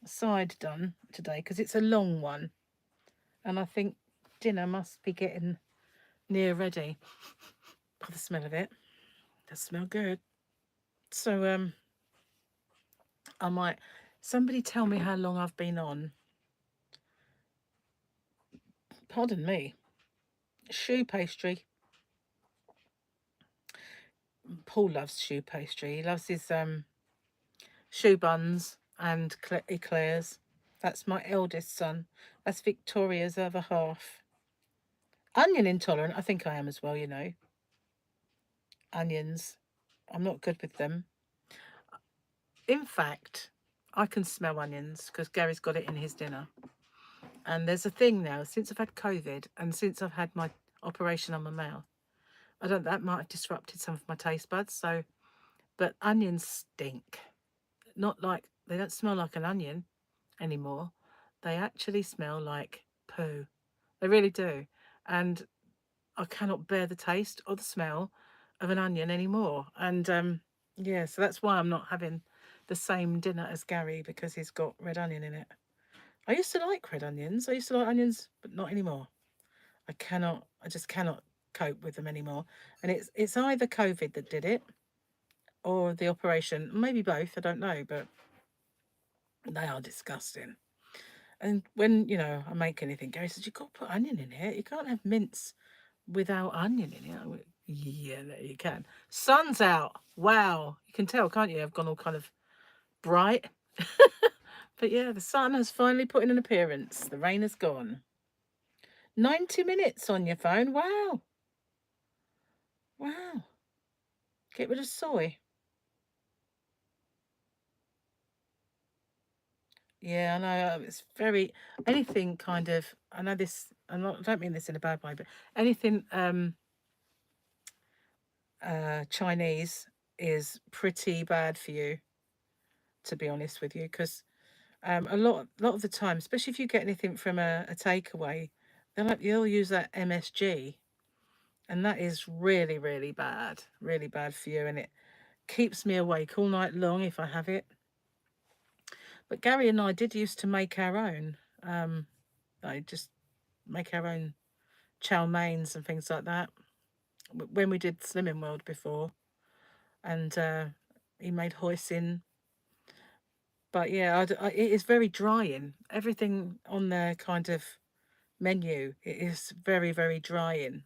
side done today because it's a long one. And I think dinner must be getting near ready. By the smell of it. It does smell good. So, I might... Somebody tell me how long I've been on. Pardon me. Choux pastry. Paul loves choux pastry. He loves his choux buns and eclairs. That's my eldest son. That's Victoria's other half. Onion intolerant, I think I am as well, you know. Onions, I'm not good with them. In fact, I can smell onions because Gary's got it in his dinner. And there's a thing now, since I've had COVID and since I've had my operation on my mouth, that might have disrupted some of my taste buds. So, but onions stink. Not like, they don't smell like an onion anymore. They actually smell like poo. They really do. And I cannot bear the taste or the smell of an onion anymore. And yeah, so that's why I'm not having the same dinner as Gary, because he's got red onion in it. I used to like red onions. I used to like onions, but not anymore. I just cannot cope with them anymore. And it's either COVID that did it or the operation. Maybe both, I don't know, but they are disgusting. And when, you know, I make anything, Gary says, you've got to put onion in it. You can't have mince without onion in it. I went, yeah, there you can. Sun's out. Wow. You can tell, can't you? I've gone all kind of bright. But yeah, the sun has finally put in an appearance. The rain is gone. 90 minutes on your phone. Wow. Wow. Get rid of soy. Yeah, I know. It's very, anything kind of, I know this, I don't mean this in a bad way, but anything Chinese is pretty bad for you, to be honest with you, because a lot of the time, especially if you get anything from a takeaway, they'll use that MSG, and that is really really bad for you, and it keeps me awake all night long if I have it. But Gary and I did used to make our own. I just make our own chow mains and things like that when we did Slimming World before, and he made hoisin. But yeah, it is very drying. Everything on their kind of menu, it is very drying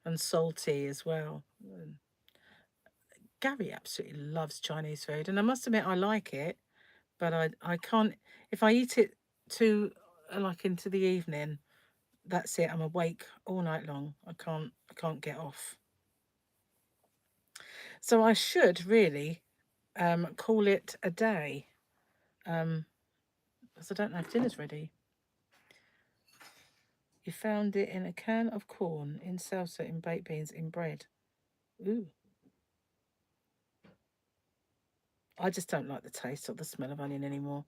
and salty as well. And Gary absolutely loves Chinese food, and I must admit I like it, but I can't, if I eat it too like into the evening, that's it. I'm awake all night long. I can't get off. So I should really call it a day. Because I don't know if dinner's ready. You found it in a can of corn, in salsa, in baked beans, in bread. Ooh. I just don't like the taste or the smell of onion anymore.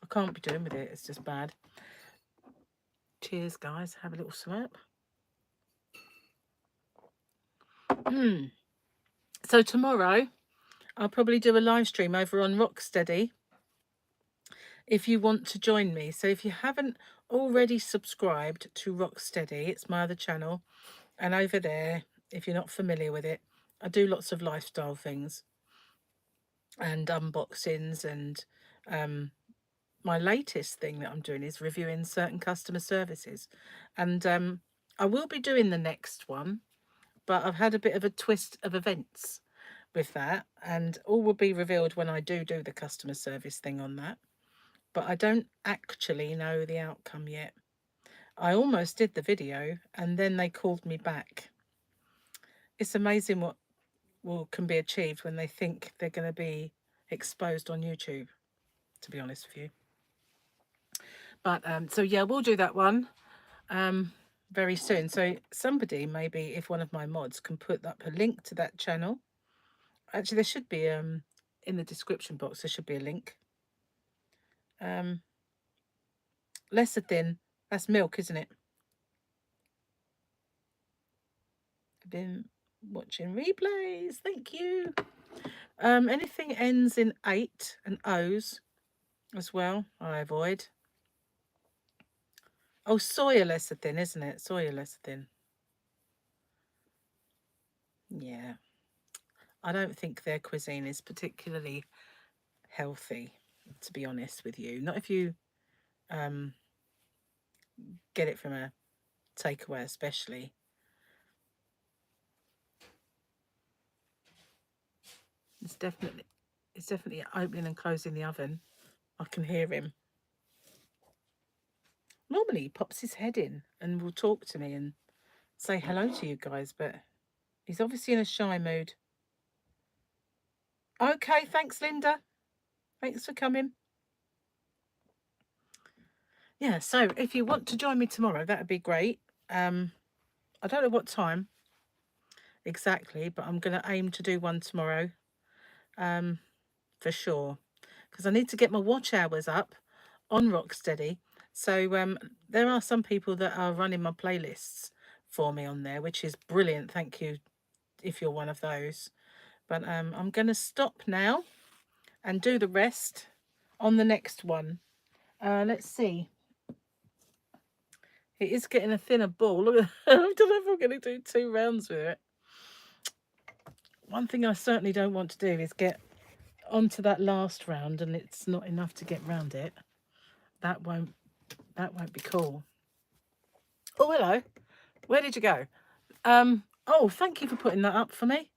I can't be doing with it. It's just bad. Cheers, guys. Have a little slurp. So tomorrow, I'll probably do a live stream over on Rocksteady if you want to join me. So if you haven't already subscribed to Rocksteady, it's my other channel. And over there, if you're not familiar with it, I do lots of lifestyle things and unboxings, and my latest thing that I'm doing is reviewing certain customer services. And I will be doing the next one, but I've had a bit of a twist of events with that, and all will be revealed when I do the customer service thing on that. But I don't actually know the outcome yet. I almost did the video and then they called me back. It's amazing what can be achieved when they think they're going to be exposed on YouTube, to be honest with you. But so yeah, we'll do that one very soon. So somebody, maybe if one of my mods can put up a link to that channel. Actually, there should be in the description box, there should be a link. Lecithin, that's milk, isn't it? I've been watching replays. Thank you. Anything ends in 8 and O's as well, I avoid. Oh, soya lecithin, isn't it? Soya lecithin. Yeah. I don't think their cuisine is particularly healthy, to be honest with you. Not if you get it from a takeaway, especially. It's definitely opening and closing the oven. I can hear him. Normally he pops his head in and will talk to me and say hello to you guys, but he's obviously in a shy mood. Okay, thanks, Linda. Thanks for coming. Yeah, so if you want to join me tomorrow, that would be great. I don't know what time exactly, but I'm going to aim to do one tomorrow, for sure, because I need to get my watch hours up on Rocksteady. So there are some people that are running my playlists for me on there, which is brilliant. Thank you if you're one of those. But I'm going to stop now and do the rest on the next one. Let's see. It is getting a thinner ball. Look at I don't know if I'm going to do 2 rounds with it. One thing I certainly don't want to do is get onto that last round and it's not enough to get round it. That won't be cool. Oh, hello. Where did you go? Oh, thank you for putting that up for me.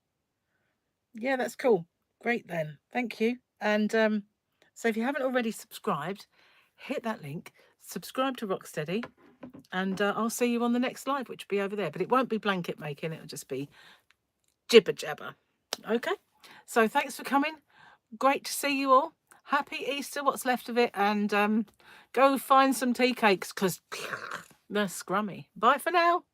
Yeah, that's cool. Great then. Thank you. And so if you haven't already subscribed, hit that link, subscribe to Rocksteady, and I'll see you on the next live, which will be over there. But it won't be blanket making, it'll just be jibber jabber. Okay, so thanks for coming. Great to see you all. Happy Easter, what's left of it, and go find some tea cakes because they're scrummy. Bye for now.